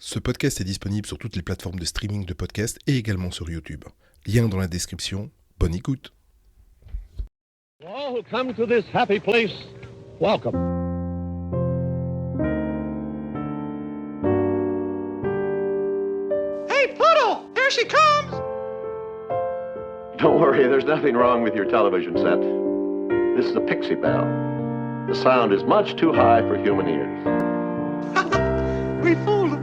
Ce podcast est disponible sur toutes les plateformes de streaming de podcasts et également sur YouTube. Lien dans la description. Bonne écoute. To all who come to this happy place, welcome. Hey, Pluto! Here she comes! Don't worry, there's nothing wrong with your television set. This is a Pixie Bell. The sound is much too high for human ears. We fooled him.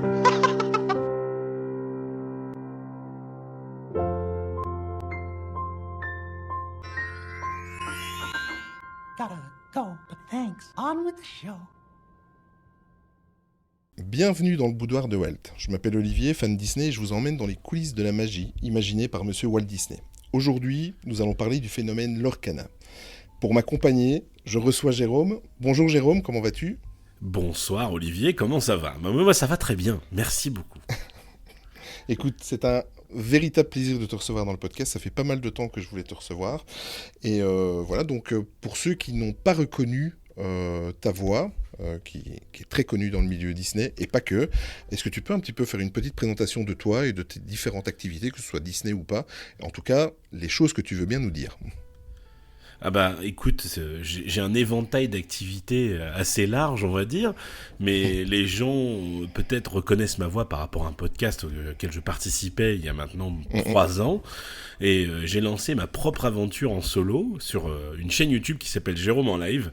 Gotta go, but thanks. On with the show. Bienvenue dans le boudoir de Walt. Je m'appelle Olivier, fan Disney, et je vous emmène dans les coulisses de la magie imaginée par monsieur Walt Disney. Aujourd'hui, nous allons parler du phénomène Lorcana. Pour m'accompagner, je reçois Jérôme. Bonjour Jérôme, comment vas-tu ? Bonsoir Olivier, comment ça va ? Moi ça va très bien, merci beaucoup. Écoute, c'est un véritable plaisir de te recevoir dans le podcast, ça fait pas mal de temps que je voulais te recevoir. Et voilà, donc pour ceux qui n'ont pas reconnu ta voix, qui est très connue dans le milieu Disney, et pas que, est-ce que tu peux un petit peu faire une petite présentation de toi et de tes différentes activités, que ce soit Disney ou pas, en tout cas, les choses que tu veux bien nous dire ? Ah bah écoute, j'ai un éventail d'activités assez large on va dire, mais les gens peut-être reconnaissent ma voix par rapport à un podcast auquel je participais il y a maintenant 3 ans, et j'ai lancé ma propre aventure en solo sur une chaîne YouTube qui s'appelle Jérôme en live.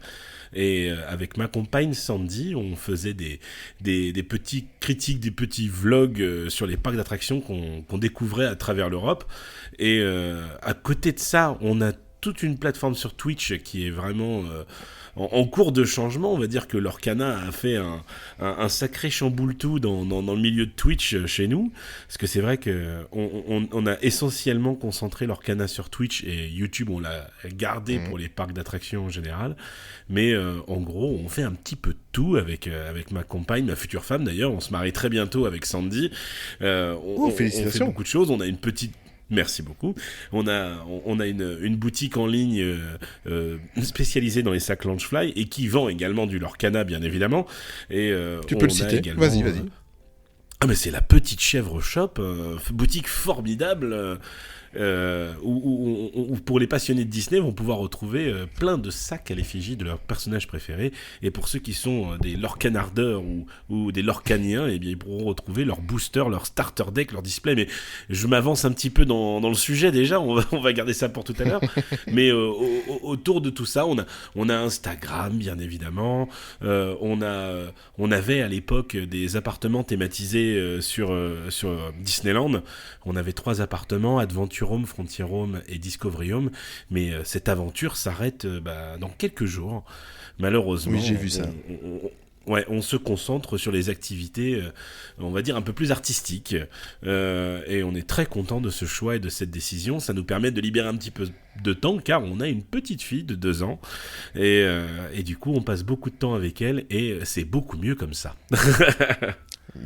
Et avec ma compagne Sandy, on faisait des petits critiques, des petits vlogs sur les parcs d'attractions qu'on découvrait à travers l'Europe. Et à côté de ça, on a toute une plateforme sur Twitch qui est vraiment en cours de changement. On va dire que Lorcana a fait un sacré chamboule-tout dans le milieu de Twitch chez nous. Parce que c'est vrai qu'on a essentiellement concentré Lorcana sur Twitch, et YouTube on l'a gardé pour les parcs d'attractions en général. Mais en gros, on fait un petit peu de tout avec ma compagne, ma future femme d'ailleurs. On se marie très bientôt avec Sandy. On fait beaucoup de choses. On a une petite... Merci beaucoup. On a une boutique en ligne spécialisée dans les sacs Launchfly et qui vend également du Lorcana, bien évidemment. Et tu peux le citer. Également, vas-y. Ah mais c'est la Petite Chèvre Shop, boutique formidable. Où pour les passionnés de Disney vont pouvoir retrouver plein de sacs à l'effigie de leurs personnages préférés, et pour ceux qui sont des Lorcanardeurs ou des Lorcaniens, eh bien ils pourront retrouver leur booster, leur starter deck, leur display. Mais je m'avance un petit peu dans le sujet déjà, on va garder ça pour tout à l'heure. Mais autour de tout ça, on a Instagram bien évidemment, on avait à l'époque des appartements thématisés sur Disneyland. On avait 3 appartements, Adventure Home, Frontier Home et Discovery Home, mais cette aventure s'arrête dans quelques jours, malheureusement. Oui, j'ai vu ça. On se concentre sur les activités, on va dire un peu plus artistiques, et on est très content de ce choix et de cette décision. Ça nous permet de libérer un petit peu de temps, car on a une petite fille de 2 ans, et du coup on passe beaucoup de temps avec elle, et c'est beaucoup mieux comme ça.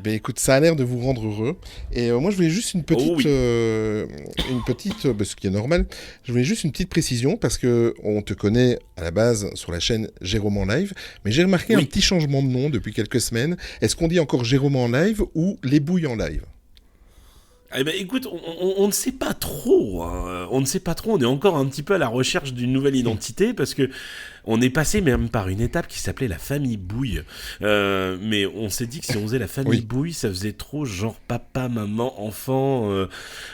Ben écoute, ça a l'air de vous rendre heureux. Et moi, je voulais juste une petite, ce qui est normal. Je voulais juste une petite précision parce que on te connaît à la base sur la chaîne Jérôme en live, mais j'ai remarqué un petit changement de nom depuis quelques semaines. Est-ce qu'on dit encore Jérôme en live ou Les Bouilles en live ? Eh ben, écoute, on ne sait pas trop. On ne sait pas trop. On est encore un petit peu à la recherche d'une nouvelle identité, parce que on est passé même par une étape qui s'appelait la famille Bouille. Mais on s'est dit que si on faisait la famille Bouille, ça faisait trop genre papa, maman, enfant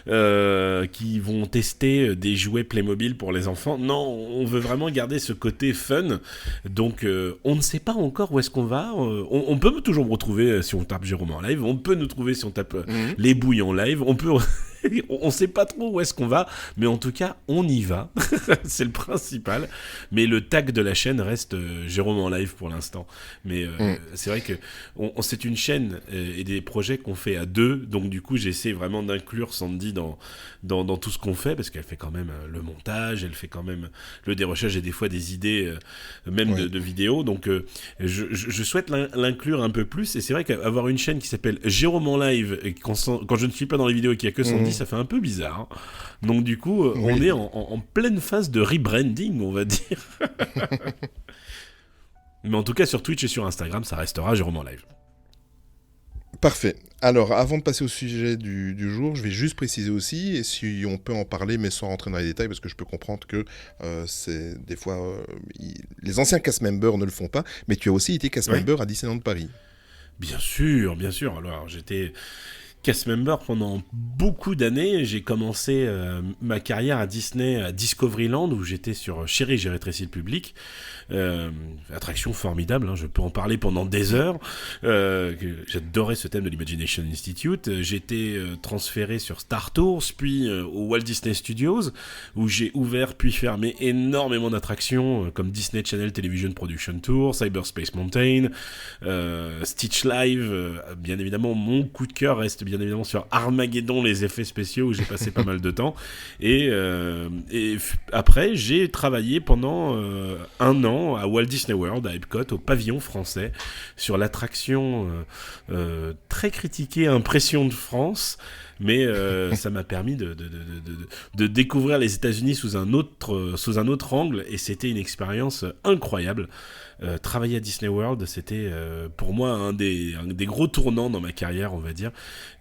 qui vont tester des jouets Playmobil pour les enfants. Non, on veut vraiment garder ce côté fun. Donc, on ne sait pas encore où est-ce qu'on va. On peut toujours me retrouver si on tape Jérôme en live. On peut nous trouver si on tape Les Bouilles en live. On sait pas trop où est-ce qu'on va, mais en tout cas, on y va. C'est le principal. Mais le tag de la chaîne reste Jérôme en live pour l'instant. Mais c'est vrai que c'est une chaîne et des projets qu'on fait à 2. Donc du coup, j'essaie vraiment d'inclure Sandy dans tout ce qu'on fait, parce qu'elle fait quand même le montage, elle fait quand même le dérochage et des fois des idées de vidéos. Donc je souhaite l'inclure un peu plus. Et c'est vrai qu'avoir une chaîne qui s'appelle Jérôme en live, et quand je ne suis pas dans les vidéos et qu'il n'y a que Sandy, ça fait un peu bizarre. Hein. Donc du coup, on est en pleine phase de rebranding, on va dire. Mais en tout cas, sur Twitch et sur Instagram, ça restera Jérôme en live. Parfait. Alors, avant de passer au sujet du jour, je vais juste préciser aussi, et si on peut en parler, mais sans rentrer dans les détails, parce que je peux comprendre que c'est des fois, les anciens cast members ne le font pas, mais tu as aussi été cast member à Disneyland Paris. Bien sûr, bien sûr. Alors, j'étais cast member pendant beaucoup d'années. J'ai commencé ma carrière à Disney, à Discoveryland, où j'étais sur Chérie, j'ai rétréci le public. Attraction formidable, hein, je peux en parler pendant des heures. J'adorais ce thème de l'Imagination Institute. J'ai été transféré sur Star Tours, puis au Walt Disney Studios, où j'ai ouvert puis fermé énormément d'attractions, comme Disney Channel Television Production Tour, Cyberspace Mountain, Stitch Live. Bien évidemment, mon coup de cœur reste bien évidemment sur Armageddon, les effets spéciaux, où j'ai passé pas mal de temps. Et après, j'ai travaillé pendant un an à Walt Disney World, à Epcot, au pavillon français, sur l'attraction très critiquée Impression de France, mais ça m'a permis de découvrir les États-Unis sous un autre angle, et c'était une expérience incroyable. Travailler à Disney World, c'était pour moi un des gros tournants dans ma carrière, on va dire,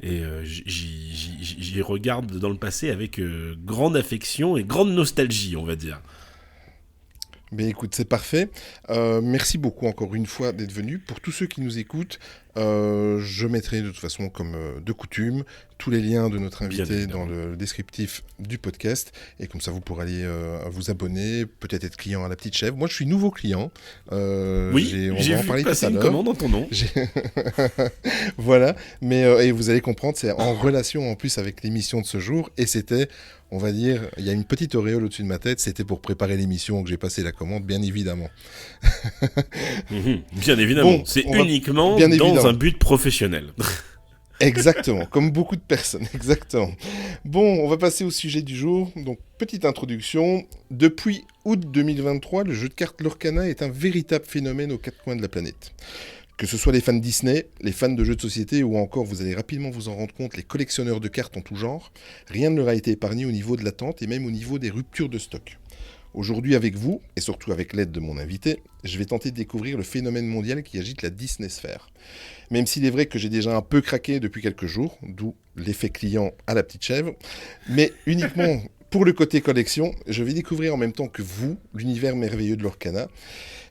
et j'y regarde dans le passé avec grande affection et grande nostalgie, on va dire. Mais écoute, c'est parfait. Merci beaucoup encore une fois d'être venu. Pour tous ceux qui nous écoutent, je mettrai de toute façon, comme de coutume, tous les liens de notre invité dans le descriptif du podcast. Et comme ça, vous pourrez aller vous abonner, peut-être être client à La Petite Chèvre. Moi, je suis nouveau client. Oui, j'ai vu passer une commande en ton nom. Voilà. Mais et vous allez comprendre, c'est en relation en plus avec l'émission de ce jour. Et c'était... On va dire, il y a une petite auréole au-dessus de ma tête, c'était pour préparer l'émission que j'ai passé la commande, bien évidemment. Bien évidemment, bon, c'est uniquement dans un but professionnel. Exactement, comme beaucoup de personnes, exactement. Bon, on va passer au sujet du jour. Donc, petite introduction. Depuis août 2023, le jeu de cartes Lorcana est un véritable phénomène aux quatre coins de la planète. Que ce soit les fans Disney, les fans de jeux de société ou encore, vous allez rapidement vous en rendre compte, les collectionneurs de cartes en tout genre, rien ne leur a été épargné au niveau de l'attente et même au niveau des ruptures de stock. Aujourd'hui avec vous, et surtout avec l'aide de mon invité, je vais tenter de découvrir le phénomène mondial qui agite la Disney sphère. Même s'il est vrai que j'ai déjà un peu craqué depuis quelques jours, d'où l'effet client à La Petite Chèvre, mais uniquement pour le côté collection, je vais découvrir en même temps que vous l'univers merveilleux de Lorcana.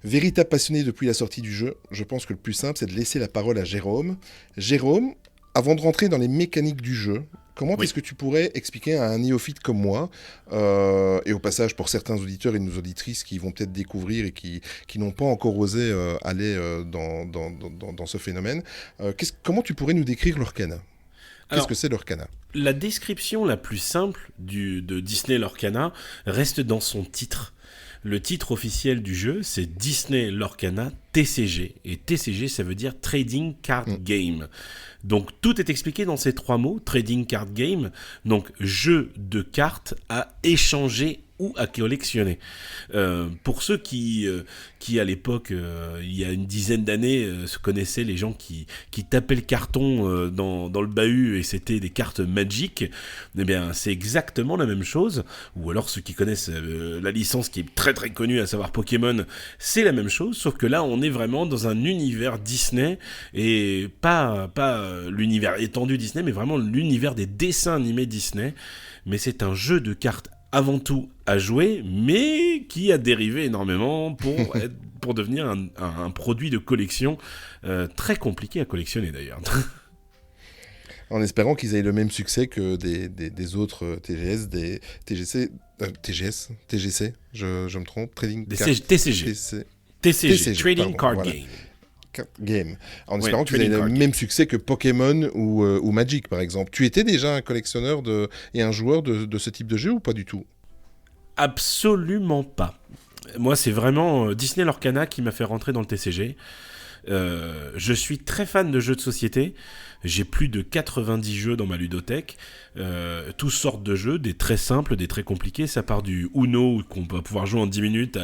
Véritable passionné depuis la sortie du jeu, je pense que le plus simple, c'est de laisser la parole à Jérôme. Jérôme, avant de rentrer dans les mécaniques du jeu, comment est-ce que tu pourrais expliquer à un néophyte comme moi, et au passage pour certains auditeurs et nos auditrices qui vont peut-être découvrir et qui n'ont pas encore osé aller dans ce phénomène, comment tu pourrais nous décrire Lorcana ? Qu'est-ce que c'est Lorcana ? La description la plus simple de Disney Lorcana reste dans son titre. Le titre officiel du jeu, c'est Disney Lorcana TCG. Et TCG, ça veut dire Trading Card Game. Donc, tout est expliqué dans ces trois mots, Trading Card Game. Donc, jeu de cartes à échanger ou à collectionner. Pour ceux qui à l'époque, il y a une dizaine d'années, se connaissaient les gens qui tapaient le carton dans le bahut et c'était des cartes Magic, eh bien c'est exactement la même chose. Ou alors ceux qui connaissent la licence qui est très très connue, à savoir Pokémon, c'est la même chose, sauf que là on est vraiment dans un univers Disney et pas l'univers étendu Disney, mais vraiment l'univers des dessins animés Disney. Mais c'est un jeu de cartes avant tout à jouer, mais qui a dérivé énormément pour devenir un produit de collection très compliqué à collectionner d'ailleurs. En espérant qu'ils aient le même succès que des autres TGS, des TGC, TGC, je me trompe, Trading Card TCG, Trading Card Game. En espérant qu'ils aient le même succès que Pokémon ou Magic, par exemple. Tu étais déjà un collectionneur et un joueur de ce type de jeu ou pas du tout ? Absolument pas. Moi, c'est vraiment Disney Lorcana qui m'a fait rentrer dans le TCG. Je suis très fan de jeux de société. J'ai plus de 90 jeux dans ma ludothèque. Toutes sortes de jeux, des très simples, des très compliqués. Ça part du Uno, qu'on va pouvoir jouer en 10 minutes,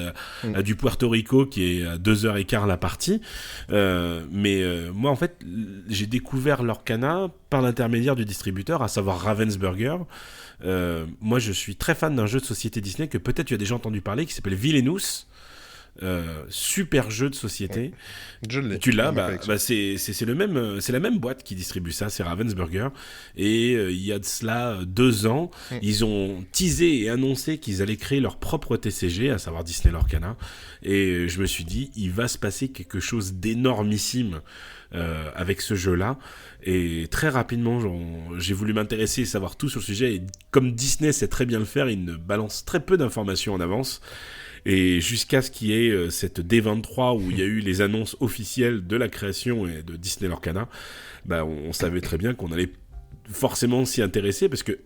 à du Puerto Rico, qui est à 2h15 la partie. Moi, en fait, j'ai découvert Lorcana par l'intermédiaire du distributeur, à savoir Ravensburger. Moi, je suis très fan d'un jeu de société Disney que peut-être tu as déjà entendu parler, qui s'appelle Villainous. super jeu de société. Je l'ai. Tu l'as, dans ma bah, collection. c'est le même, c'est la même boîte qui distribue ça, c'est Ravensburger. Et il y a de cela 2 ans, ils ont teasé et annoncé qu'ils allaient créer leur propre TCG, à savoir Disney Lorcana. Et je me suis dit, il va se passer quelque chose d'énormissime avec ce jeu-là. Et très rapidement, j'ai voulu m'intéresser et savoir tout sur le sujet. Et comme Disney sait très bien le faire, il ne balance très peu d'informations en avance. Et jusqu'à ce qu'il y ait cette D23 où il y a eu les annonces officielles de la création et de Disney Lorcana, bah on savait très bien qu'on allait forcément s'y intéresser parce que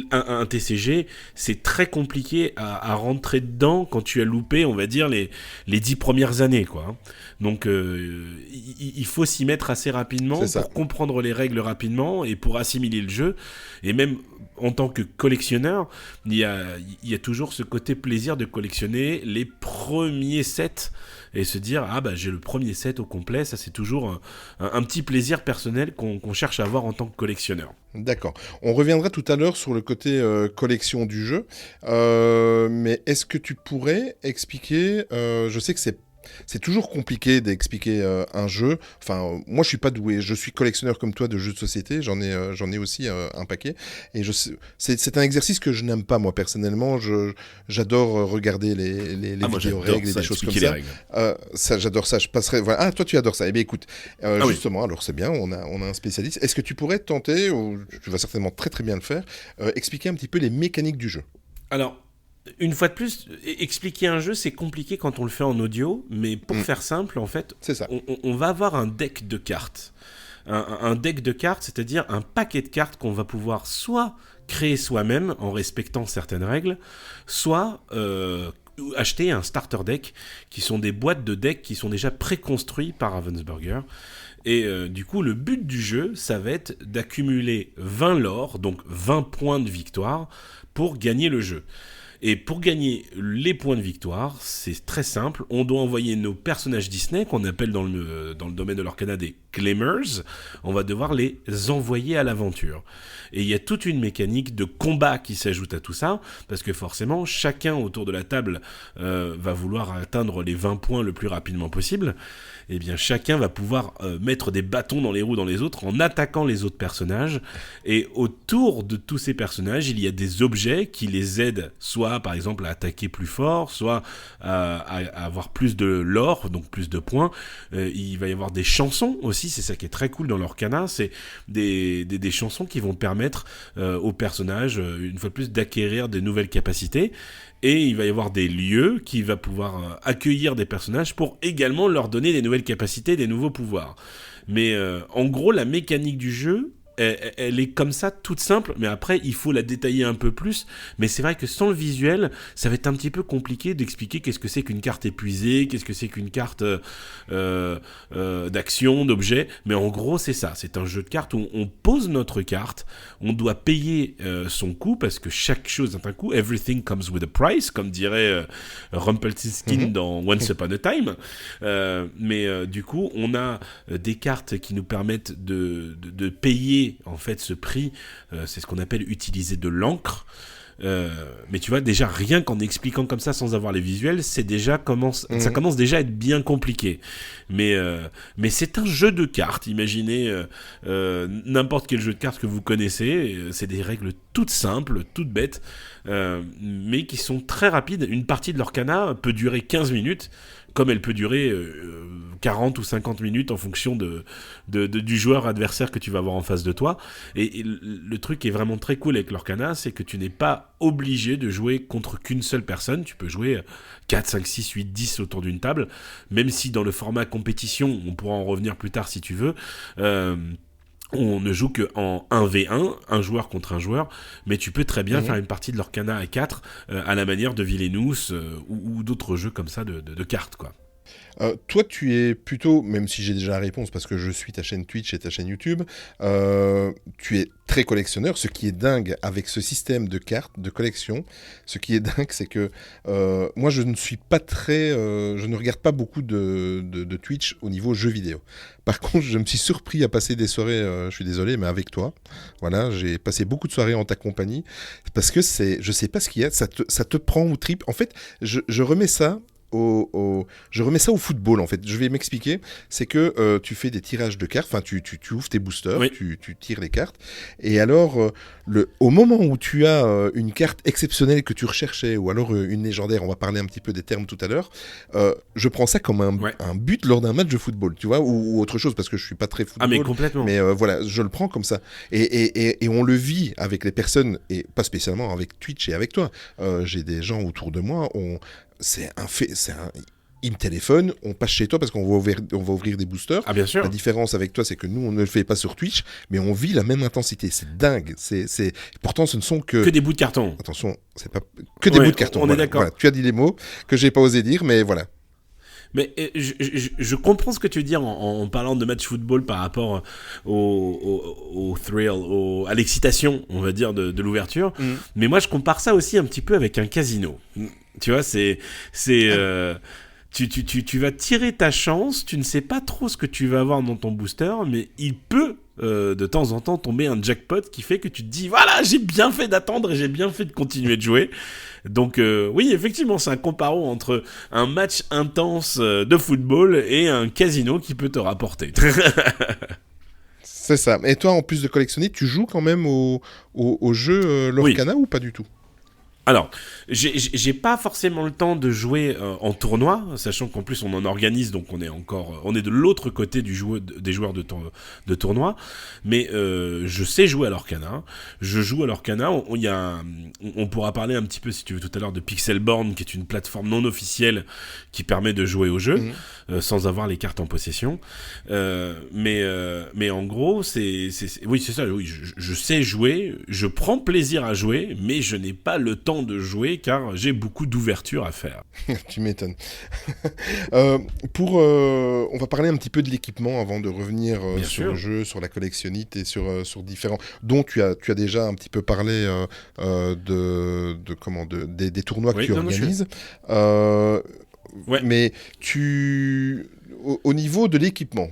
un TCG, c'est très compliqué à rentrer dedans quand tu as loupé, on va dire, les 10 premières années, quoi. Donc, il faut s'y mettre assez rapidement C'est ça. pour comprendre les règles rapidement et pour assimiler le jeu. Et même en tant que collectionneur, il y a toujours ce côté plaisir de collectionner les premiers sets et se dire, ah bah j'ai le premier set au complet. Ça, c'est toujours un petit plaisir personnel qu'on cherche à avoir en tant que collectionneur. D'accord. On reviendra tout à l'heure sur le côté collection du jeu. Mais est-ce que tu pourrais expliquer, je sais que c'est toujours compliqué d'expliquer un jeu. Enfin, moi, je suis pas doué. Je suis collectionneur comme toi de jeux de société. J'en ai aussi un paquet. Et c'est un exercice que je n'aime pas, moi, personnellement. J'adore regarder les Moi, vidéos j'adore règles et ça, des choses comme expliquer les ça. règles. Ça, j'adore ça. Je passerai. Voilà. Ah, toi, tu adores ça. Eh bien, écoute, oui. justement, alors c'est bien. On a un spécialiste. Est-ce que tu pourrais tenter, ou tu vas certainement très très bien le faire, expliquer un petit peu les mécaniques du jeu? Alors, une fois de plus, expliquer un jeu, c'est compliqué quand on le fait en audio, mais pour faire simple, en fait, C'est ça. on va avoir un deck de cartes. Un deck de cartes, c'est-à-dire un paquet de cartes qu'on va pouvoir soit créer soi-même en respectant certaines règles, soit acheter un starter deck, qui sont des boîtes de decks qui sont déjà préconstruits par Ravensburger. Et du coup, le but du jeu, ça va être d'accumuler 20 lore, donc 20 points de victoire, pour gagner le jeu. Et pour gagner les points de victoire, c'est très simple. On doit envoyer nos personnages Disney, qu'on appelle dans le domaine de l'Orcana des Claimers. On va devoir les envoyer à l'aventure. Et il y a toute une mécanique de combat qui s'ajoute à tout ça, parce que forcément, chacun autour de la table va vouloir atteindre les 20 points le plus rapidement possible. Eh bien, chacun va pouvoir mettre des bâtons dans les roues dans les autres en attaquant les autres personnages. Et autour de tous ces personnages, il y a des objets qui les aident, soit par exemple à attaquer plus fort, soit à avoir plus de lore, donc plus de points. Il va y avoir des chansons aussi, c'est ça qui est très cool dans l'Orcana, c'est des chansons qui vont permettre aux personnages, une fois de plus, d'acquérir des nouvelles capacités. Et il va y avoir des lieux qui va pouvoir accueillir des personnages pour également leur donner des nouvelles capacités, des nouveaux pouvoirs. Mais en gros, la mécanique du jeu, elle est comme ça, toute simple, mais après, il faut la détailler un peu plus. Mais c'est vrai que sans le visuel, ça va être un petit peu compliqué d'expliquer qu'est-ce que c'est qu'une carte épuisée, qu'est-ce que c'est qu'une carte d'action, d'objet. Mais en gros, c'est ça. C'est un jeu de cartes où on pose notre carte, on doit payer son coût, parce que chaque chose a un coût. Everything comes with a price, comme dirait Rumpelstiltskin dans Once Upon a Time. Mais du coup, on a des cartes qui nous permettent de payer en fait ce prix, c'est ce qu'on appelle utiliser de l'encre. Mais tu vois, déjà rien qu'en expliquant comme ça sans avoir les visuels, ça commence déjà à être bien compliqué. Mais c'est un jeu de cartes. Imaginez n'importe quel jeu de cartes que vous connaissez. C'est des règles toutes simples, toutes bêtes, mais qui sont très rapides. Une partie de l'Orcana peut durer 15 minutes, comme elle peut durer 40 ou 50 minutes en fonction du joueur adversaire que tu vas avoir en face de toi. Et le truc qui est vraiment très cool avec l'Orcana, c'est que tu n'es pas obligé de jouer contre qu'une seule personne. Tu peux jouer 4, 5, 6, 8, 10 autour d'une table, même si dans le format compétition, on pourra en revenir plus tard si tu veux, on ne joue qu'en 1v1, un joueur contre un joueur, mais tu peux très bien faire une partie de l'Orcana à 4 à la manière de Villainous ou d'autres jeux comme ça de cartes, quoi. Toi, tu es plutôt, même si j'ai déjà la réponse parce que je suis ta chaîne Twitch et ta chaîne YouTube, tu es très collectionneur. Ce qui est dingue avec ce système de cartes, de collection, ce qui est dingue, c'est que moi, je ne suis pas je ne regarde pas beaucoup de Twitch au niveau jeux vidéo. Par contre, je me suis surpris à passer des soirées, je suis désolé, mais avec toi. Voilà, j'ai passé beaucoup de soirées en ta compagnie parce que je sais pas ce qu'il y a, ça te prend au trip. En fait, je remets ça je remets ça au football en fait. Je vais m'expliquer. C'est que tu fais des tirages de cartes. Enfin, tu ouvres tes boosters, Oui. tu tires les cartes. Et alors, au moment où tu as une carte exceptionnelle que tu recherchais, ou alors une légendaire, on va parler un petit peu des termes tout à l'heure. Je prends ça comme un but lors d'un match de football, tu vois, ou autre chose parce que je suis pas très football. Ah, mais complètement. Mais voilà, je le prends comme ça. Et on le vit avec les personnes, et pas spécialement avec Twitch et avec toi. J'ai des gens autour de moi, c'est un fait, ils me téléphonent, on passe chez toi parce qu'on va ouvrir des boosters. Ah, bien sûr. La différence avec toi, c'est que nous, on ne le fait pas sur Twitch, mais on vit la même intensité. C'est dingue. Pourtant, ce ne sont que des bouts de carton. Attention, c'est pas que des bouts de carton. On est d'accord. Voilà, tu as dit les mots que j'ai pas osé dire, mais voilà. Mais je comprends ce que tu veux dire en parlant de match football par rapport au thrill, à l'excitation, on va dire, de l'ouverture. Mais moi, je compare ça aussi un petit peu avec un casino. Tu vois, tu vas tirer ta chance, tu ne sais pas trop ce que tu vas avoir dans ton booster, mais il peut de temps en temps tomber un jackpot qui fait que tu te dis voilà, j'ai bien fait d'attendre et j'ai bien fait de continuer de jouer. Donc oui, effectivement, c'est un comparo entre un match intense de football et un casino qui peut te rapporter. C'est ça. Et toi, en plus de collectionner, tu joues quand même au jeu Lorcana ou pas du tout ? Alors, j'ai pas forcément le temps de jouer en tournoi, sachant qu'en plus on en organise, donc on est de l'autre côté des joueurs de tournoi, mais je sais jouer à l'Orcana. Je joue à l'Orcana. On pourra parler un petit peu, si tu veux, tout à l'heure de Pixelborn, qui est une plateforme non officielle qui permet de jouer au jeu sans avoir les cartes en possession. Mais en gros, oui, c'est ça. Oui, je sais jouer, je prends plaisir à jouer, mais je n'ai pas le temps de jouer car j'ai beaucoup d'ouverture à faire. Tu m'étonnes. On va parler un petit peu de l'équipement avant de revenir sur le jeu, sur la collectionnite et sur différents, dont tu as déjà un petit peu parlé des tournois que tu organises. Mais au niveau de l'équipement,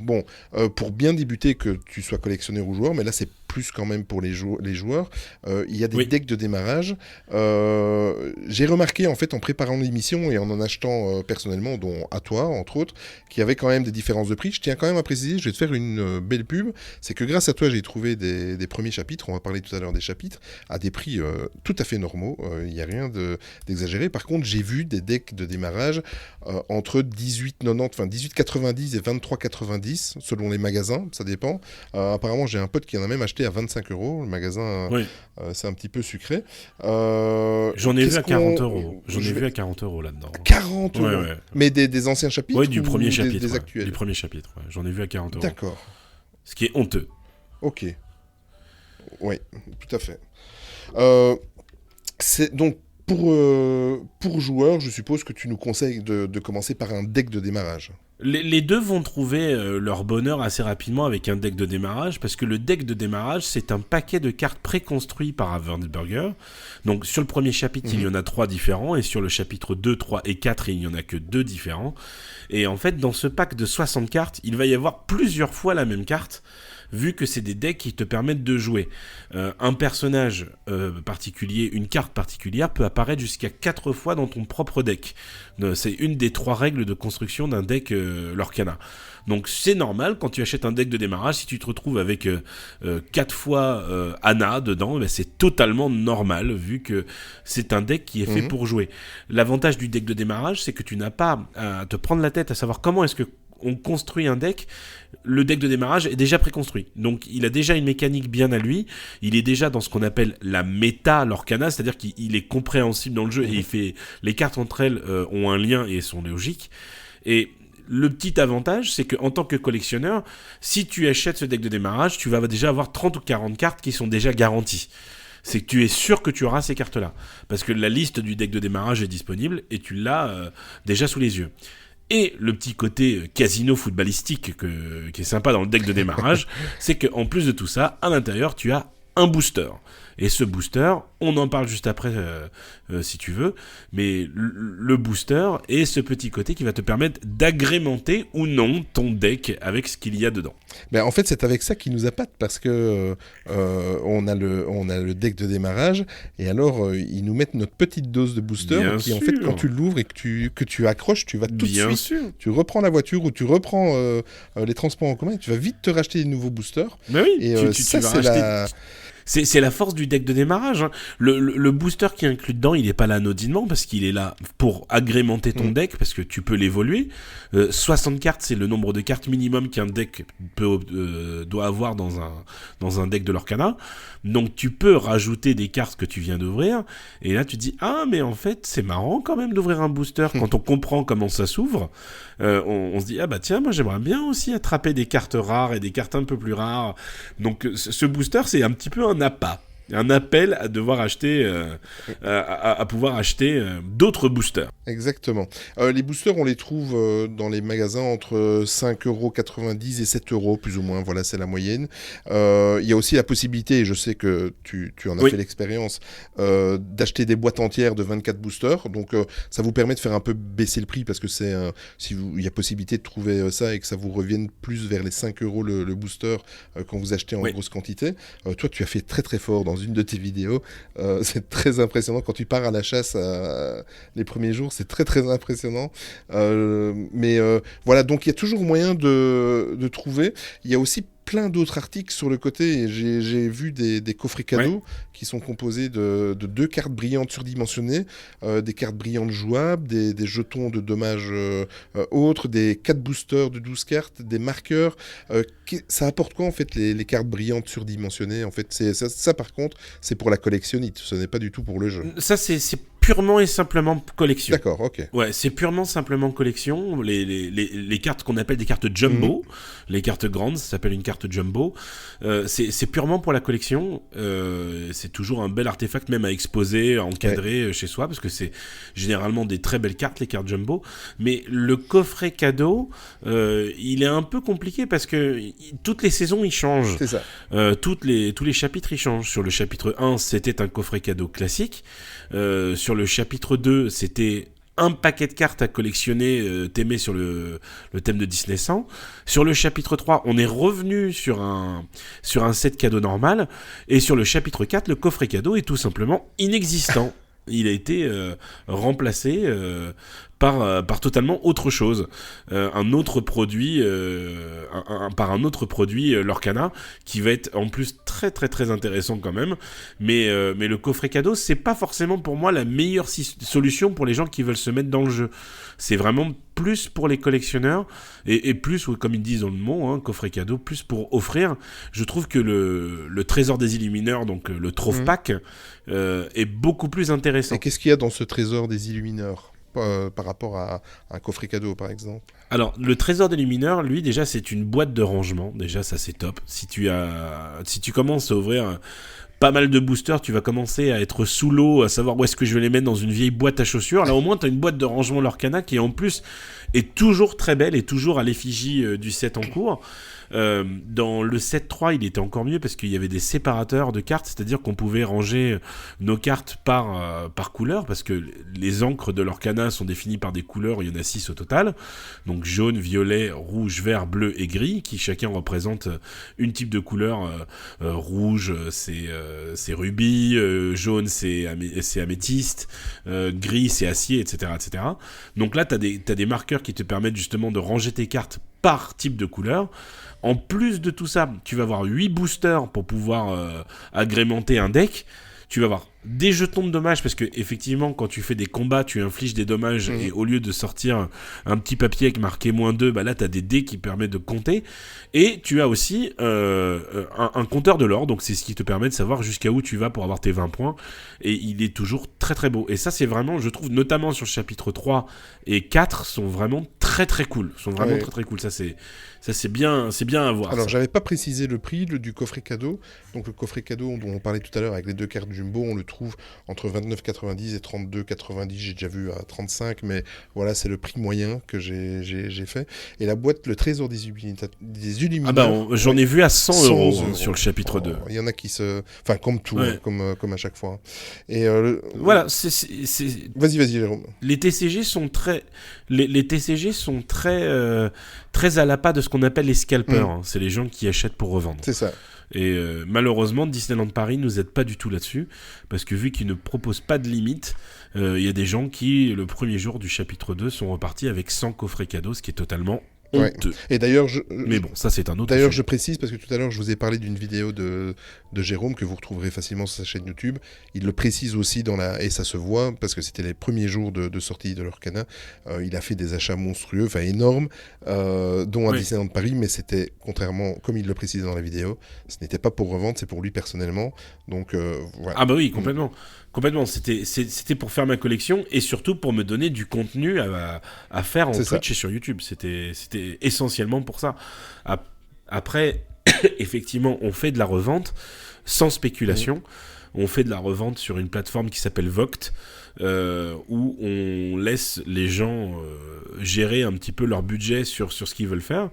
pour bien débuter, que tu sois collectionneur ou joueur, mais là c'est plus quand même pour les joueurs, il y a des decks de démarrage. J'ai remarqué en fait en préparant l'émission et en achetant personnellement, dont à toi entre autres, qu'il y avait quand même des différences de prix. Je tiens quand même à préciser, je vais te faire une belle pub, c'est que grâce à toi j'ai trouvé des premiers chapitres, on va parler tout à l'heure des chapitres, à des prix tout à fait normaux, il n'y a rien d'exagéré. Par contre j'ai vu des decks de démarrage entre 18,90 et 23,90 selon les magasins, ça dépend. Apparemment j'ai un pote qui en a même acheté à 25 €, le magasin c'est un petit peu sucré. J'en ai vu à 40 €. J'en ai vu à 40 € là-dedans. 40 €. Ouais. Mais des anciens chapitres? Oui, du premier chapitre. Des actuels. Du premier chapitre, ouais. J'en ai vu à 40 €. D'accord. Ce qui est honteux. Ok. Oui, tout à fait. C'est donc pour joueurs, je suppose que tu nous conseilles de commencer par un deck de démarrage. Les deux vont trouver leur bonheur assez rapidement avec un deck de démarrage, parce que le deck de démarrage, c'est un paquet de cartes préconstruits par Ravensburger. Donc sur le premier chapitre, il y en a 3 différents, et sur le chapitre 2, 3 et 4, il n'y en a que 2 différents. Et en fait, dans ce pack de 60 cartes, il va y avoir plusieurs fois la même carte, vu que c'est des decks qui te permettent de jouer. Un personnage particulier, une carte particulière peut apparaître jusqu'à 4 fois dans ton propre deck. C'est une des 3 règles de construction d'un deck Lorcana. Donc c'est normal, quand tu achètes un deck de démarrage, si tu te retrouves avec 4 fois Anna dedans, c'est totalement normal, vu que c'est un deck qui est fait pour jouer. L'avantage du deck de démarrage, c'est que tu n'as pas à te prendre la tête à savoir comment est-ce que on construit un deck. Le deck de démarrage est déjà préconstruit, donc il a déjà une mécanique bien à lui, il est déjà dans ce qu'on appelle la méta Lorcana, c'est-à-dire qu'il est compréhensible dans le jeu, et les cartes entre elles ont un lien et sont logiques. Et le petit avantage, c'est qu'en tant que collectionneur, si tu achètes ce deck de démarrage, tu vas déjà avoir 30 ou 40 cartes qui sont déjà garanties. C'est que tu es sûr que tu auras ces cartes-là, parce que la liste du deck de démarrage est disponible, et tu l'as déjà sous les yeux. Et le petit côté casino footballistique qui est sympa dans le deck de démarrage, c'est qu'en plus de tout ça, à l'intérieur, tu as un booster. Et ce booster, on en parle juste après si tu veux, mais le booster est ce petit côté qui va te permettre d'agrémenter ou non ton deck avec ce qu'il y a dedans. Ben, en fait, c'est avec ça qu'il nous appâte parce que on a le deck de démarrage et alors ils nous mettent notre petite dose de booster Bien qui, en sûr. fait, quand tu l'ouvres et que tu accroches, tu vas tout Bien de suite, sûr. tu reprends la voiture ou tu reprends les transports en commun et tu vas vite te racheter des nouveaux boosters. Mais oui, Et tu ça, vas c'est racheter... C'est la force du deck de démarrage. Hein. Le booster qui est inclus dedans, il n'est pas là anodinement parce qu'il est là pour agrémenter ton deck, parce que tu peux l'évoluer. 60 cartes, c'est le nombre de cartes minimum qu'un deck doit avoir dans un deck de l'Orcana. Donc tu peux rajouter des cartes que tu viens d'ouvrir. Et là tu te dis, ah mais en fait c'est marrant quand même d'ouvrir un booster. Quand on comprend comment ça s'ouvre, on se dit, ah bah tiens, moi j'aimerais bien aussi attraper des cartes rares et des cartes un peu plus rares. Donc ce booster, c'est un petit peu un appât. Un appel à devoir acheter, à pouvoir acheter d'autres boosters. Exactement. Les boosters, on les trouve dans les magasins entre 5,90€ et 7€ plus ou moins. Voilà, c'est la moyenne. Il y a aussi la possibilité, et je sais que tu en as fait l'expérience, d'acheter des boîtes entières de 24 boosters. Donc ça vous permet de faire un peu baisser le prix parce que il y a possibilité de trouver ça et que ça vous revienne plus vers les 5€ le booster quand vous achetez en grosse quantité. Toi, tu as fait très très fort dans une de tes vidéos. C'est très impressionnant quand tu pars à la chasse les premiers jours. C'est très très impressionnant. Mais voilà, donc il y a toujours moyen de trouver. Il y a aussi plein d'autres articles sur le côté. J'ai vu des coffrets cadeaux qui sont composés de 2 cartes brillantes surdimensionnées, des cartes brillantes jouables, des jetons de dommages autres, des 4 boosters de 12 cartes, des marqueurs. Ça apporte quoi en fait les cartes brillantes surdimensionnées? En fait, ça par contre, c'est pour la collectionnite. Ce n'est pas du tout pour le jeu. Ça, c'est purement et simplement collection. D'accord, ok. Ouais, c'est purement simplement collection. Les cartes qu'on appelle des cartes jumbo, les cartes grandes, ça s'appelle une carte jumbo. C'est purement pour la collection. C'est toujours un bel artefact, même à exposer, à encadrer chez soi, parce que c'est généralement des très belles cartes, les cartes jumbo. Mais le coffret cadeau, il est un peu compliqué parce que toutes les saisons, ils changent. C'est ça. Tous les chapitres, ils changent. Sur le chapitre 1, c'était un coffret cadeau classique. Sur le chapitre 2, c'était un paquet de cartes à collectionner thèmé sur le thème de Disney 100. Sur le chapitre 3, on est revenu sur un set cadeau normal. Et sur le chapitre 4, le coffret cadeau est tout simplement inexistant. Il a été remplacé par totalement autre chose, un autre produit, par un autre produit, l'Orcana, qui va être en plus très très très intéressant quand même. Mais le coffret cadeau, c'est pas forcément pour moi la meilleure solution pour les gens qui veulent se mettre dans le jeu. C'est vraiment plus pour les collectionneurs et plus, comme ils disent dans le mot, coffret cadeau, plus pour offrir. Je trouve que le trésor des Illumineurs, donc le Trove Pack, est beaucoup plus intéressant. Et qu'est-ce qu'il y a dans ce trésor des Illumineurs par rapport à un coffret cadeau, par exemple? Alors, le trésor des Illumineurs, lui, déjà, c'est une boîte de rangement. Déjà, ça, c'est top. Si tu commences à ouvrir pas mal de boosters, tu vas commencer à être sous l'eau, à savoir où est-ce que je vais les mettre dans une vieille boîte à chaussures. Là, au moins, tu as une boîte de rangement Lorcana qui, en plus, est toujours très belle et toujours à l'effigie du set en cours. Dans le set 3, il était encore mieux parce qu'il y avait des séparateurs de cartes, c'est-à-dire qu'on pouvait ranger nos cartes par couleur, parce que les encres de l'Orcana sont définies par des couleurs, il y en a 6 au total, donc jaune, violet, rouge, vert, bleu et gris, qui chacun représente une type de couleur. Rouge, c'est rubis, jaune, c'est améthyste, gris, c'est acier, etc., etc. Donc là, t'as des marqueurs qui te permettent justement de ranger tes cartes par type de couleur. En plus de tout ça, tu vas avoir 8 boosters pour pouvoir agrémenter un deck. Tu vas avoir des jetons de dommages, parce que effectivement, quand tu fais des combats, tu infliges des dommages, et au lieu de sortir un petit papier avec marqué -2, bah là, tu as des dés qui permettent de compter. Et tu as aussi un compteur de l'or, donc c'est ce qui te permet de savoir jusqu'à où tu vas pour avoir tes 20 points. Et il est toujours très très beau. Et ça, c'est vraiment, je trouve, notamment sur le chapitre 3 et 4, sont vraiment très très cool. Très très cool. Ça, c'est bien à voir. Alors, ça. j'avais pas précisé le prix du coffret cadeau. Donc, le coffret cadeau dont on parlait tout à l'heure avec les 2 cartes jumbo, on le trouve entre 29,90 et 32,90. J'ai déjà vu à 35, mais voilà, c'est le prix moyen que j'ai fait. Et la boîte, le trésor des Illumineurs. J'en ai vu à 100 euros 100 sur le chapitre 2. Il y en a qui se... Enfin, comme tout, Ouais. comme à chaque fois. Et Voilà, Vas-y, Jérôme. les TCG sont très, les TCG sont très à l'appât de ce qu'on appelle les scalpers. Hein. C'est les gens qui achètent pour revendre. C'est ça. Et malheureusement, Disneyland Paris nous aide pas du tout là-dessus, parce que vu qu'ils ne proposent pas de limite, il y a des gens qui, le premier jour du chapitre 2, sont repartis avec 100 coffrets cadeaux, ce qui est totalement honteux. Et d'ailleurs, Mais bon, ça c'est un autre D'ailleurs, sujet. je précise, parce que tout à l'heure, je vous ai parlé d'une vidéo de Jérôme que vous retrouverez facilement sur sa chaîne YouTube. Il le précise aussi et ça se voit, parce que c'était les premiers jours de sortie de l'Orcana. Il a fait des achats monstrueux, enfin énormes, dont à Disneyland Paris, mais c'était, contrairement, comme il le précisait dans la vidéo, ce n'était pas pour revendre, c'est pour lui personnellement. Donc, voilà. Ah bah oui, complètement. Complètement, c'était pour faire ma collection et surtout pour me donner du contenu à faire en Twitch et sur YouTube. C'était essentiellement pour ça. Après, effectivement, on fait de la revente sans spéculation. On fait de la revente sur une plateforme qui s'appelle Voct, où on laisse les gens gérer un petit peu leur budget sur ce qu'ils veulent faire.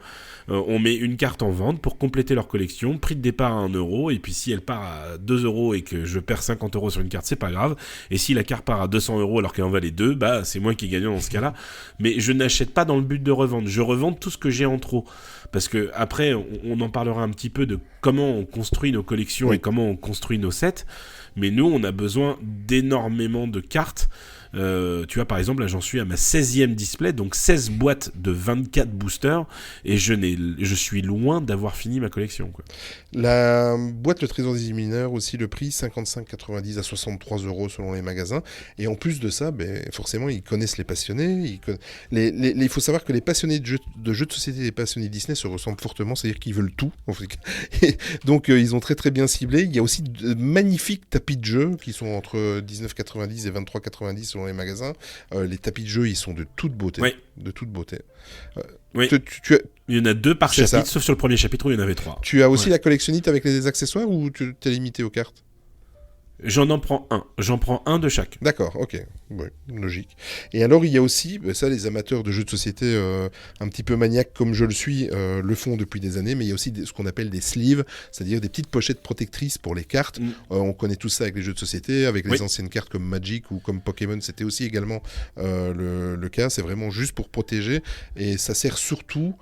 On met une carte en vente pour compléter leur collection, prix de départ à 1 euro, et puis si elle part à 2 euros et que je perds 50 euros sur une carte, c'est pas grave. Et si la carte part à 200 euros alors qu'elle en valait 2, bah c'est moi qui ai gagnant dans ce cas-là. Mais je n'achète pas dans le but de revendre, je revends tout ce que j'ai en trop. Parce que après, on en parlera un petit peu de comment on construit nos collections et comment on construit nos sets. Mais nous, on a besoin d'énormément de cartes. Tu vois, par exemple, là, j'en suis à ma 16e display, donc 16 boîtes de 24 boosters, et je suis loin d'avoir fini ma collection, quoi. La boîte Le Trésor des Illumineurs, aussi le prix 55,90 à 63 euros selon les magasins. Et en plus de ça, forcément, ils connaissent les passionnés. Il faut savoir que les passionnés de jeux de société et les passionnés Disney se ressemblent fortement, c'est-à-dire qu'ils veulent tout. En fait. Et donc, ils ont très très bien ciblé. Il y a aussi de magnifiques tapis de jeu qui sont entre 19,90 et 23,90 selon les magasins. Les tapis de jeu, ils sont de toute beauté. Oui. De toute beauté. Oui. Il y en a 2 par chapitre, sauf sur le premier chapitre où il y en avait 3. Tu as aussi la collectionnite avec les accessoires ou tu t'es limité aux cartes ? J'en prends un de chaque. D'accord, ok, ouais, logique. Et alors il y a aussi, ça les amateurs de jeux de société un petit peu maniaques comme je le suis le font depuis des années, mais il y a aussi ce qu'on appelle des sleeves, c'est-à-dire des petites pochettes protectrices pour les cartes. On connaît tout ça avec les jeux de société, avec les anciennes cartes comme Magic ou comme Pokémon, c'était aussi également le cas, c'est vraiment juste pour protéger, et ça sert surtout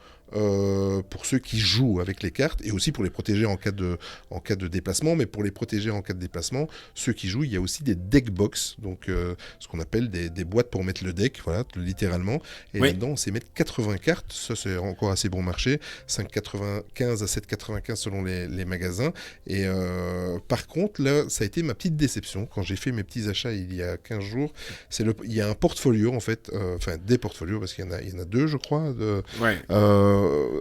pour ceux qui jouent avec les cartes et aussi pour les protéger en cas de déplacement, mais pour les protéger en cas de déplacement, ceux qui jouent, il y a aussi des deck box, donc ce qu'on appelle des boîtes pour mettre le deck, voilà, littéralement, et là-dedans on sait mettre 80 cartes, ça c'est encore assez bon marché, 5,95 à 7,95 selon les magasins, et par contre là ça a été ma petite déception quand j'ai fait mes petits achats il y a 15 jours, il y a un portfolio en fait, enfin des portfolios parce qu'il y en a 2 je crois,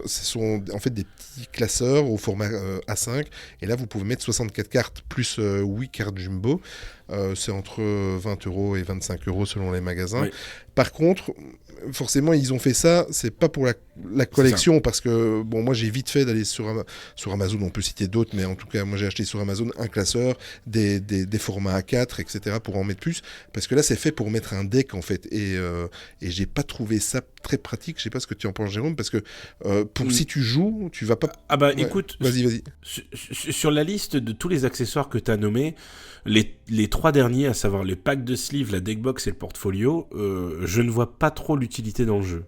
ce sont en fait des petits classeurs au format A5 et là vous pouvez mettre 64 cartes plus 8 cartes jumbo, c'est entre 20 euros et 25 euros selon les magasins. Par contre, forcément ils ont fait ça, c'est pas pour la collection parce que bon, moi j'ai vite fait d'aller sur Amazon, on peut citer d'autres, mais en tout cas moi j'ai acheté sur Amazon un classeur, des formats A4 etc pour en mettre plus, parce que là c'est fait pour mettre un deck en fait, et j'ai pas trouvé ça très pratique. Je sais pas ce que tu en penses Jérôme, parce que si tu joues tu vas pas... Écoute, vas-y. Sur la liste de tous les accessoires que tu as nommés, les 3 derniers, à savoir les packs de sleeves, la deckbox et le portfolio, je ne vois pas trop l'utilité dans le jeu.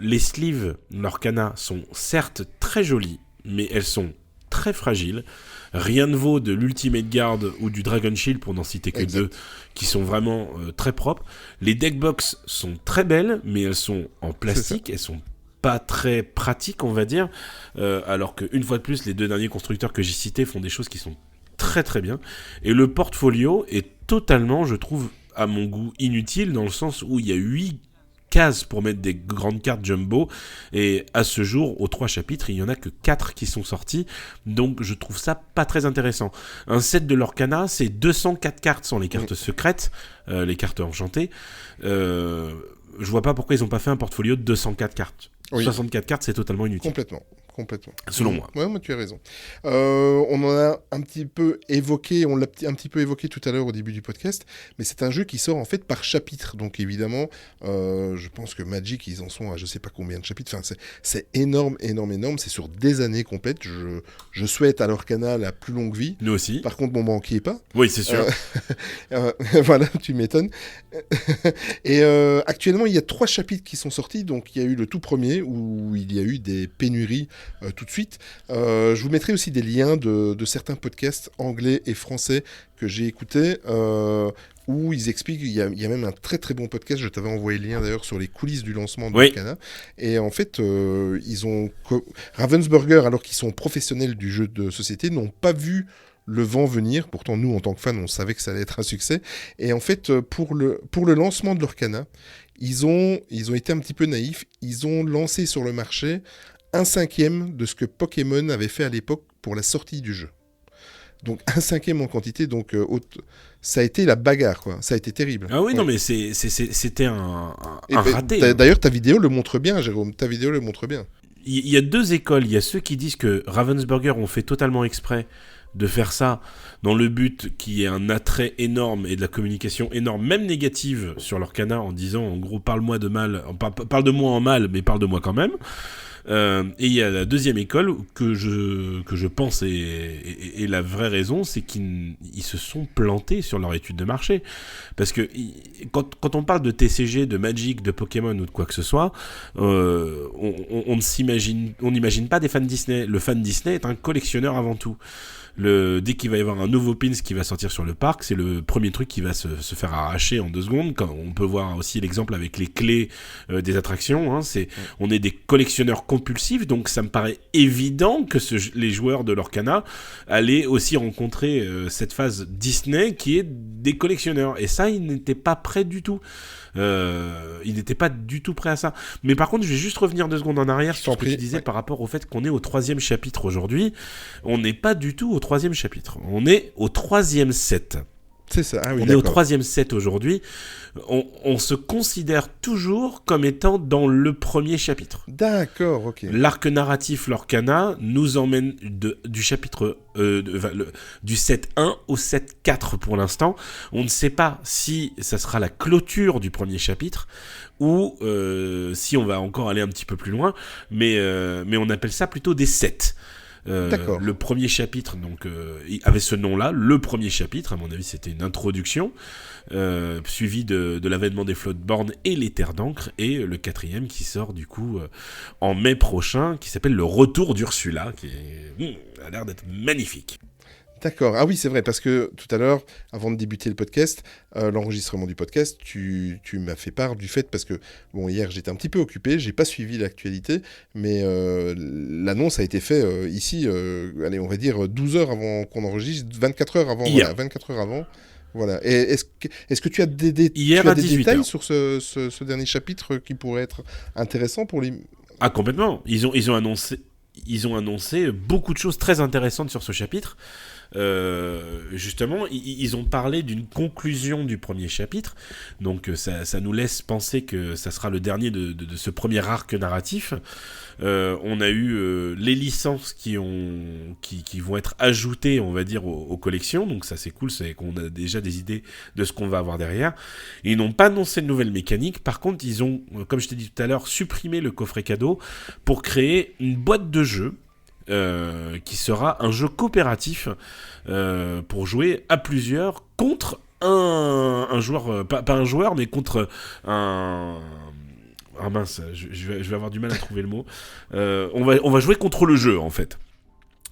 Les sleeves Lorcana sont certes très jolies, mais elles sont très fragiles. Rien ne vaut de l'Ultimate Guard ou du Dragon Shield, pour n'en citer que 2, qui sont vraiment très propres. Les deckbox sont très belles, mais elles sont en plastique, elles sont pas très pratiques, on va dire, alors qu'une fois de plus, les 2 derniers constructeurs que j'ai cités font des choses qui sont très très bien. Et le portfolio est totalement, je trouve, à mon goût, inutile, dans le sens où il y a 8 cases pour mettre des grandes cartes jumbo, et à ce jour, aux 3 chapitres, il n'y en a que 4 qui sont sortis, donc je trouve ça pas très intéressant. Un set de l'Orcana, c'est 204 cartes sans les cartes secrètes, les cartes enchantées. Je vois pas pourquoi ils n'ont pas fait un portfolio de 204 cartes. 64 cartes, c'est totalement inutile. Complètement. complètement. Selon moi. Ouais, mais tu as raison. On en a un petit peu évoqué, on l'a un petit peu évoqué tout à l'heure au début du podcast, mais c'est un jeu qui sort en fait par chapitre. Donc évidemment, je pense que Magic, ils en sont à je sais pas combien de chapitres. Enfin, c'est énorme. C'est sur des années complètes. Je souhaite à l'Orcana la plus longue vie. Nous aussi. Par contre, mon banquier est pas. Oui, c'est sûr. Voilà, tu m'étonnes. Et actuellement, il y a 3 chapitres qui sont sortis. Donc, il y a eu le tout premier où il y a eu des pénuries tout de suite. Je vous mettrai aussi des liens de certains podcasts anglais et français que j'ai écoutés. Où ils expliquent, il y a même un très très bon podcast, je t'avais envoyé le lien d'ailleurs sur les coulisses du lancement de l'Arcana. Et en fait, Ravensburger, alors qu'ils sont professionnels du jeu de société, n'ont pas vu le vent venir. Pourtant, nous, en tant que fans, on savait que ça allait être un succès. Et en fait, pour le lancement de l'Arcana, ils ont été un petit peu naïfs. Ils ont lancé sur le marché 1/5 de ce que Pokémon avait fait à l'époque pour la sortie du jeu. Donc 1/5 en quantité, donc ça a été la bagarre, quoi. Ça a été terrible. Ah oui, non, mais c'était un raté. D'ailleurs, ta vidéo le montre bien, Jérôme. Ta vidéo le montre bien. Il y a 2 écoles. Il y a ceux qui disent que Ravensburger ont fait totalement exprès de faire ça dans le but qu'il y ait un attrait énorme et de la communication énorme, même négative, sur l'Arcana, en disant, en gros, parle de moi en mal, mais parle de moi quand même. Et il y a la deuxième école que je pense est la vraie raison, c'est qu'ils se sont plantés sur leur étude de marché. Parce que quand on parle de TCG, de Magic, de Pokémon ou de quoi que ce soit, on n'imagine pas des fans Disney. Le fan Disney est un collectionneur avant tout. Dès qu'il va y avoir un nouveau pins qui va sortir sur le parc, c'est le premier truc qui va se faire arracher en 2 secondes. On peut voir aussi l'exemple avec les clés des attractions. Hein, on est des collectionneurs compulsifs, donc ça me paraît évident que les joueurs de l'Arcana allaient aussi rencontrer cette phase Disney qui est des collectionneurs. Et ça, ils n'étaient pas prêts du tout. Il n'était pas du tout prêt à ça. Mais par contre, je vais juste revenir 2 secondes en arrière sur ce que tu disais par rapport au fait qu'on est au 3e chapitre aujourd'hui. On n'est pas du tout au 3e chapitre. On est au 3e set. C'est ça, ah oui, on est au 3e set aujourd'hui. On se considère toujours comme étant dans le premier chapitre. D'accord, ok. L'arc narratif, l'Arcana, nous emmène du chapitre du set 1 au set 4 pour l'instant. On ne sait pas si ça sera la clôture du premier chapitre ou si on va encore aller un petit peu plus loin, mais on appelle ça plutôt des sets. Le premier chapitre avait ce nom-là, le premier chapitre, à mon avis c'était une introduction, suivi de l'avènement des Floodborn et les Terres d'encre, et le 4e qui sort du coup en mai prochain, qui s'appelle le Retour d'Ursula, qui a l'air d'être magnifique. D'accord. Ah oui, c'est vrai, parce que tout à l'heure, avant de débuter le podcast, l'enregistrement du podcast, tu m'as fait part du fait, parce que, bon, hier, j'étais un petit peu occupé, j'ai pas suivi l'actualité, mais l'annonce a été faite ici, allez, on va dire 12 heures avant qu'on enregistre, 24 heures avant. Voilà, 24 heures avant. Voilà. Et est-ce que tu as des détails sur ce dernier chapitre qui pourrait être intéressant pour les... Ah, complètement. Ils ont annoncé beaucoup de choses très intéressantes sur ce chapitre. Justement, ils ont parlé d'une conclusion du premier chapitre, donc ça nous laisse penser que ça sera le dernier de ce premier arc narratif. On a eu les licences qui vont être ajoutées, on va dire, aux collections, donc ça c'est cool, c'est qu'on a déjà des idées de ce qu'on va avoir derrière. Ils n'ont pas annoncé de nouvelles mécaniques, par contre ils ont, comme je t'ai dit tout à l'heure, supprimé le coffret cadeau pour créer une boîte de jeu qui sera un jeu coopératif pour jouer à plusieurs contre un joueur, pas un joueur, mais contre un... Ah mince, je vais avoir du mal à trouver le mot. On va jouer contre le jeu, en fait.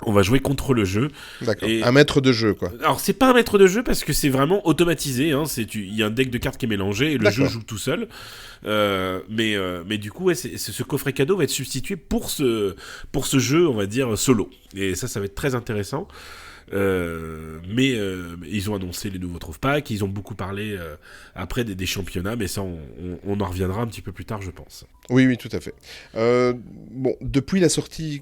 On va jouer contre le jeu. D'accord, un maître de jeu, quoi. Alors, c'est pas un maître de jeu parce que c'est vraiment automatisé. Hein. Il y a un deck de cartes qui est mélangé et le jeu joue tout seul. Mais du coup, ce coffret cadeau va être substitué pour ce jeu, on va dire, solo. Et ça va être très intéressant. Mais ils ont annoncé les nouveaux Trouve Packs, ils ont beaucoup parlé après des championnats, mais ça on en reviendra un petit peu plus tard, je pense. Oui, tout à fait. Bon, depuis la sortie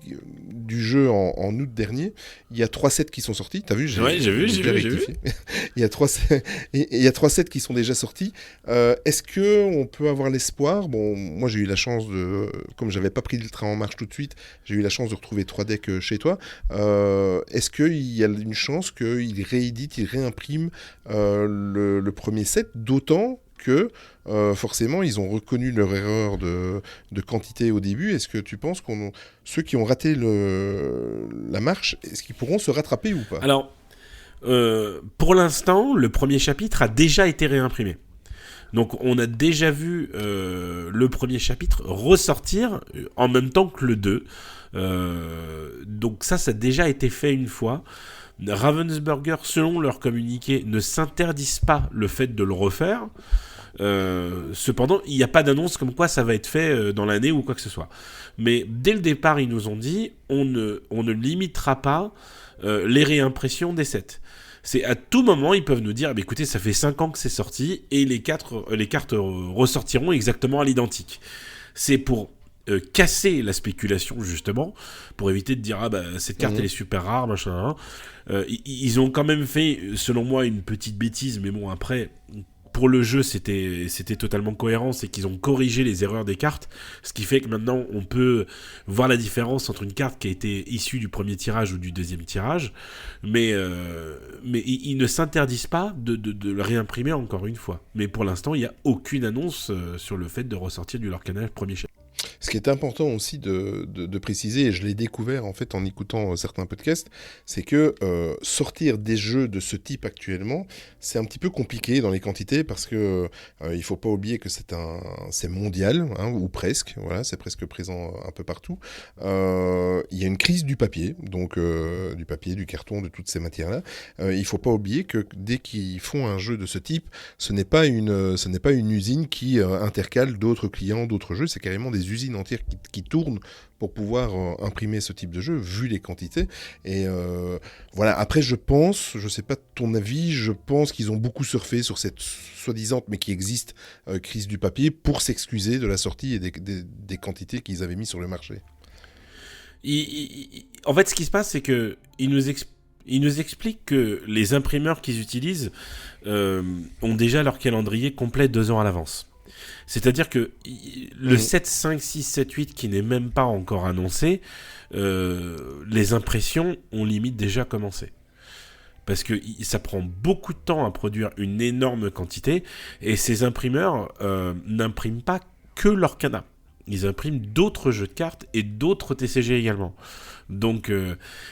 du jeu en août dernier, il y a 3 sets qui sont sortis. T'as vu? Ouais, j'ai vu. Il y a 3 sets qui sont déjà sortis. Est-ce que on peut avoir l'espoir? Bon, moi j'ai eu la chance comme j'avais pas pris le train en marche tout de suite, j'ai eu la chance de retrouver 3 decks chez toi. Est-ce qu'il y a une chance qu'il réédite, il réimprime le premier set, d'autant que forcément ils ont reconnu leur erreur de quantité au début? Est-ce que tu penses ceux qui ont raté la marche, est-ce qu'ils pourront se rattraper ou pas? Alors, pour l'instant, le premier chapitre a déjà été réimprimé. Donc on a déjà vu le premier chapitre ressortir en même temps que le 2. Donc ça a déjà été fait une fois. Ravensburger, selon leur communiqué, ne s'interdisent pas le fait de le refaire. Cependant, il n'y a pas d'annonce comme quoi ça va être fait dans l'année ou quoi que ce soit. Mais dès le départ, ils nous ont dit on ne limitera pas les réimpressions des sets. C'est à tout moment, ils peuvent nous dire écoutez, ça fait 5 ans que c'est sorti et les cartes ressortiront exactement à l'identique. C'est pour casser la spéculation, justement, pour éviter de dire cette carte elle est super rare, machin. Ils ont quand même fait, selon moi, une petite bêtise, mais bon, après, pour le jeu, c'était totalement cohérent, c'est qu'ils ont corrigé les erreurs des cartes, ce qui fait que maintenant, on peut voir la différence entre une carte qui a été issue du premier tirage ou du deuxième tirage, mais ils ne s'interdisent pas de le réimprimer encore une fois. Mais pour l'instant, il n'y a aucune annonce sur le fait de ressortir du Lorcana premier chapitre. Ce qui est important aussi de préciser, et je l'ai découvert en fait en écoutant certains podcasts, c'est que sortir des jeux de ce type actuellement, c'est un petit peu compliqué dans les quantités parce que il faut pas oublier que c'est mondial, ou presque, voilà, c'est presque présent un peu partout. Il y a une crise du papier, donc du papier, du carton, de toutes ces matières-là. Il faut pas oublier que dès qu'ils font un jeu de ce type, ce n'est pas une usine qui intercale d'autres clients, d'autres jeux, c'est carrément des usines entières qui tournent pour pouvoir imprimer ce type de jeu, vu les quantités. Et voilà, après je sais pas ton avis, je pense qu'ils ont beaucoup surfé sur cette soi-disant, mais qui existe, crise du papier, pour s'excuser de la sortie et des quantités qu'ils avaient mis sur le marché. En fait, ce qui se passe, c'est que ils nous expliquent que les imprimeurs qu'ils utilisent ont déjà leur calendrier complet 2 ans à l'avance. C'est-à-dire que le 7, 5, 6, 7, 8 qui n'est même pas encore annoncé, les impressions ont limite déjà commencé. Parce que ça prend beaucoup de temps à produire une énorme quantité, et ces imprimeurs n'impriment pas que Lorcana. Ils impriment d'autres jeux de cartes et d'autres TCG également. Donc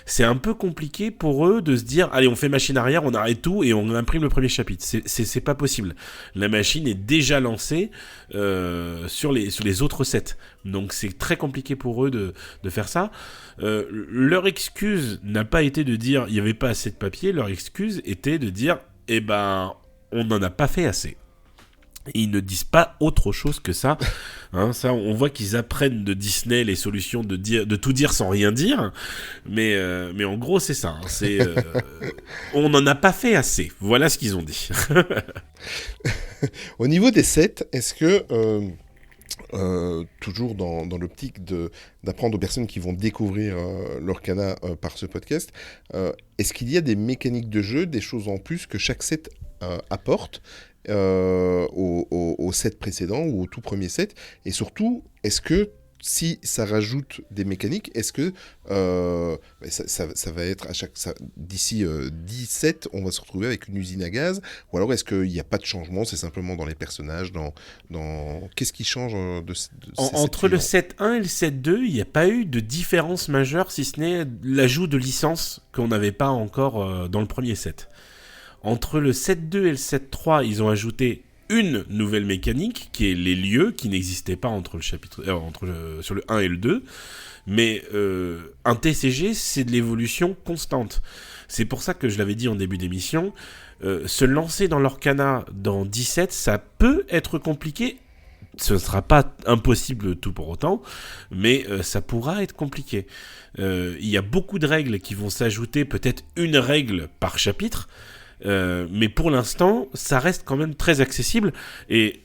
c'est un peu compliqué pour eux de se dire allez, on fait machine arrière, on arrête tout et on imprime le premier chapitre. C'est pas possible. La machine est déjà lancée sur les autres sets. Donc c'est très compliqué pour eux de faire ça. Leur excuse n'a pas été de dire il n'y avait pas assez de papier. Leur excuse était de dire on n'en a pas fait assez. Et ils ne disent pas autre chose que ça. Ça, on voit qu'ils apprennent de Disney les solutions de tout dire sans rien dire. Mais en gros, c'est ça. On n'en a pas fait assez. Voilà ce qu'ils ont dit. Au niveau des sets, est-ce que, toujours dans l'optique d'apprendre aux personnes qui vont découvrir Lorcana par ce podcast, est-ce qu'il y a des mécaniques de jeu, des choses en plus que chaque set apporte au set précédent ou au tout premier set, et surtout est-ce que si ça rajoute des mécaniques, est-ce que ça va être d'ici 17 on va se retrouver avec une usine à gaz, ou alors est-ce qu'il n'y a pas de changement, c'est simplement dans les personnages, qu'est-ce qui change entre le set 1 et le set 2, il n'y a pas eu de différence majeure, si ce n'est l'ajout de licences qu'on n'avait pas encore dans le premier set. Entre le set 2 et le set 3, ils ont ajouté une nouvelle mécanique, qui est les lieux, qui n'existaient pas sur le 1 et le 2. Mais un TCG, c'est de l'évolution constante. C'est pour ça que je l'avais dit en début d'émission, se lancer dans l'Orcana dans 17, ça peut être compliqué Ce ne sera pas impossible tout pour autant, mais ça pourra être compliqué. Il y a beaucoup de règles qui vont s'ajouter, peut-être une règle par chapitre, mais pour l'instant, ça reste quand même très accessible. Et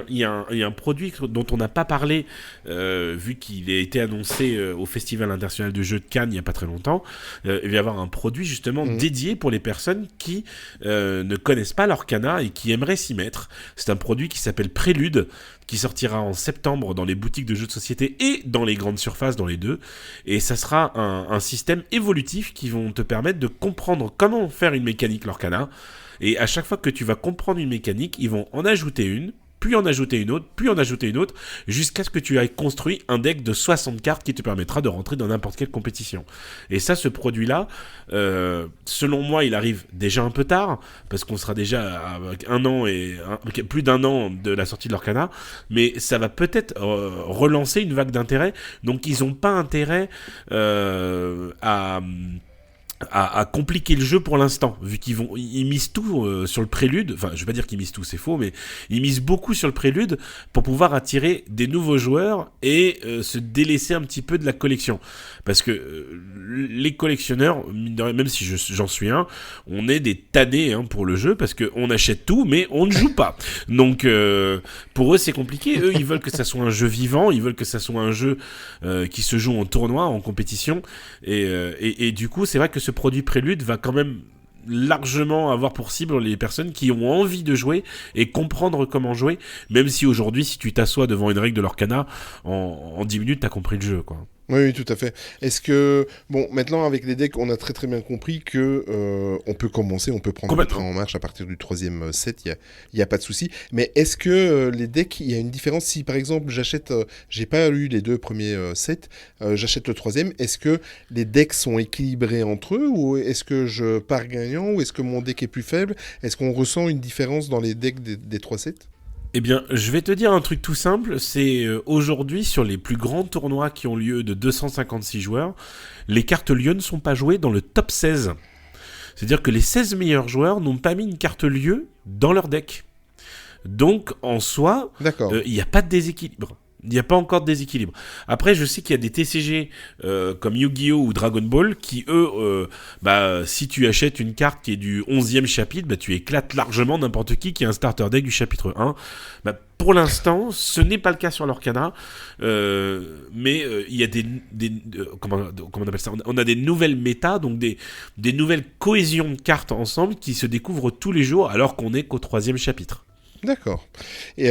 il y a un produit dont on n'a pas parlé, vu qu'il a été annoncé au Festival international du jeu de Cannes il n'y a pas très longtemps. Il va y avoir un produit justement dédié pour les personnes qui ne connaissent pas l'Orcana et qui aimeraient s'y mettre. C'est un produit qui s'appelle Prélude, qui sortira en septembre dans les boutiques de jeux de société et dans les grandes surfaces, dans les deux. Et ça sera un système évolutif qui vont te permettre de comprendre comment faire une mécanique l'Orcana. Et à chaque fois que tu vas comprendre une mécanique, ils vont en ajouter une, puis en ajouter une autre, puis en ajouter une autre, jusqu'à ce que tu aies construit un deck de 60 cartes qui te permettra de rentrer dans n'importe quelle compétition. Et ça, ce produit-là, selon moi, il arrive déjà un peu tard, parce qu'on sera déjà à plus d'un an de la sortie de l'Orcana, mais ça va peut-être relancer une vague d'intérêt. Donc ils n'ont pas intérêt à compliquer le jeu pour l'instant, vu ils misent tout sur le prélude. Enfin, je vais pas dire qu'ils misent tout, c'est faux, mais ils misent beaucoup sur le prélude pour pouvoir attirer des nouveaux joueurs et se délaisser un petit peu de la collection. Parce que les collectionneurs, même si j'en suis un, on est des tannés pour le jeu, parce qu'on achète tout, mais on ne joue pas. Donc, pour eux, c'est compliqué. Eux, ils veulent que ça soit un jeu vivant, ils veulent que ça soit un jeu qui se joue en tournoi, en compétition. Et du coup, c'est vrai que ce produit Prélude va quand même largement avoir pour cible les personnes qui ont envie de jouer et comprendre comment jouer, même si aujourd'hui, si tu t'assois devant une règle de l'Orcana, en 10 minutes, t'as compris le jeu, quoi. Oui, tout à fait. Est-ce que... Bon, maintenant, avec les decks, on a très très bien compris que on peut commencer, on peut prendre le train en marche à partir du 3e set, il y a pas de souci. Mais est-ce que les decks, il y a une différence si, par exemple, j'achète... j'ai pas lu les 2 premiers sets, j'achète le 3e, est-ce que les decks sont équilibrés entre eux, ou est-ce que je pars gagnant, ou est-ce que mon deck est plus faible? Est-ce qu'on ressent une différence dans les decks des 3 sets? Eh bien, je vais te dire un truc tout simple, c'est aujourd'hui, sur les plus grands tournois qui ont lieu de 256 joueurs, les cartes lieu ne sont pas jouées dans le top 16. C'est-à-dire que les 16 meilleurs joueurs n'ont pas mis une carte lieu dans leur deck. Donc, en soi, il n'y a pas de déséquilibre. Il n'y a pas encore de déséquilibre. Après, je sais qu'il y a des TCG comme Yu-Gi-Oh! Ou Dragon Ball qui, eux, si tu achètes une carte qui est du 11e chapitre, tu éclates largement n'importe qui a un starter deck du chapitre 1. Pour l'instant, ce n'est pas le cas sur l'Orcana, mais il y a comment on appelle ça ? On a des nouvelles méta, donc des nouvelles cohésions de cartes ensemble qui se découvrent tous les jours alors qu'on n'est qu'au 3e chapitre. D'accord. Et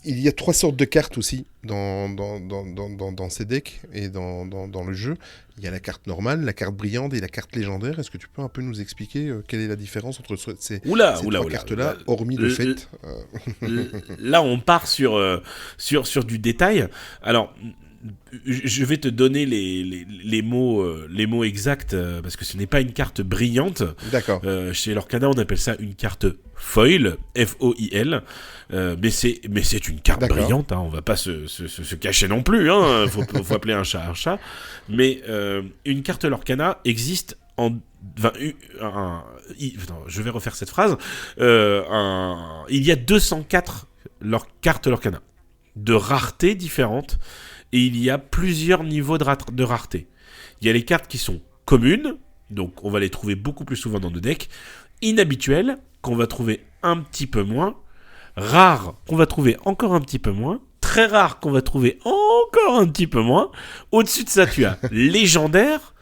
il y a 3 sortes de cartes aussi dans ces decks et dans le jeu. Il y a la carte normale, la carte brillante et la carte légendaire. Est-ce que tu peux un peu nous expliquer quelle est la différence entre ces trois cartes-là, hormis le fait Là, on part sur du détail. Alors, je vais te donner les mots exacts parce que ce n'est pas une carte brillante. D'accord. Chez l'Orcana, on appelle ça une carte foil, F-O-I-L. Mais c'est une carte brillante. On va pas se cacher non plus. Faut appeler un chat un chat. Mais une carte l'Orcana existe en... je vais refaire cette phrase. Il y a 204 cartes l'Orcana de rareté différentes. Et il y a plusieurs niveaux de rareté. Il y a les cartes qui sont communes, donc on va les trouver beaucoup plus souvent dans nos decks, inhabituelles, qu'on va trouver un petit peu moins, rares, qu'on va trouver encore un petit peu moins, très rares, qu'on va trouver encore un petit peu moins. Au-dessus de ça, tu as légendaire,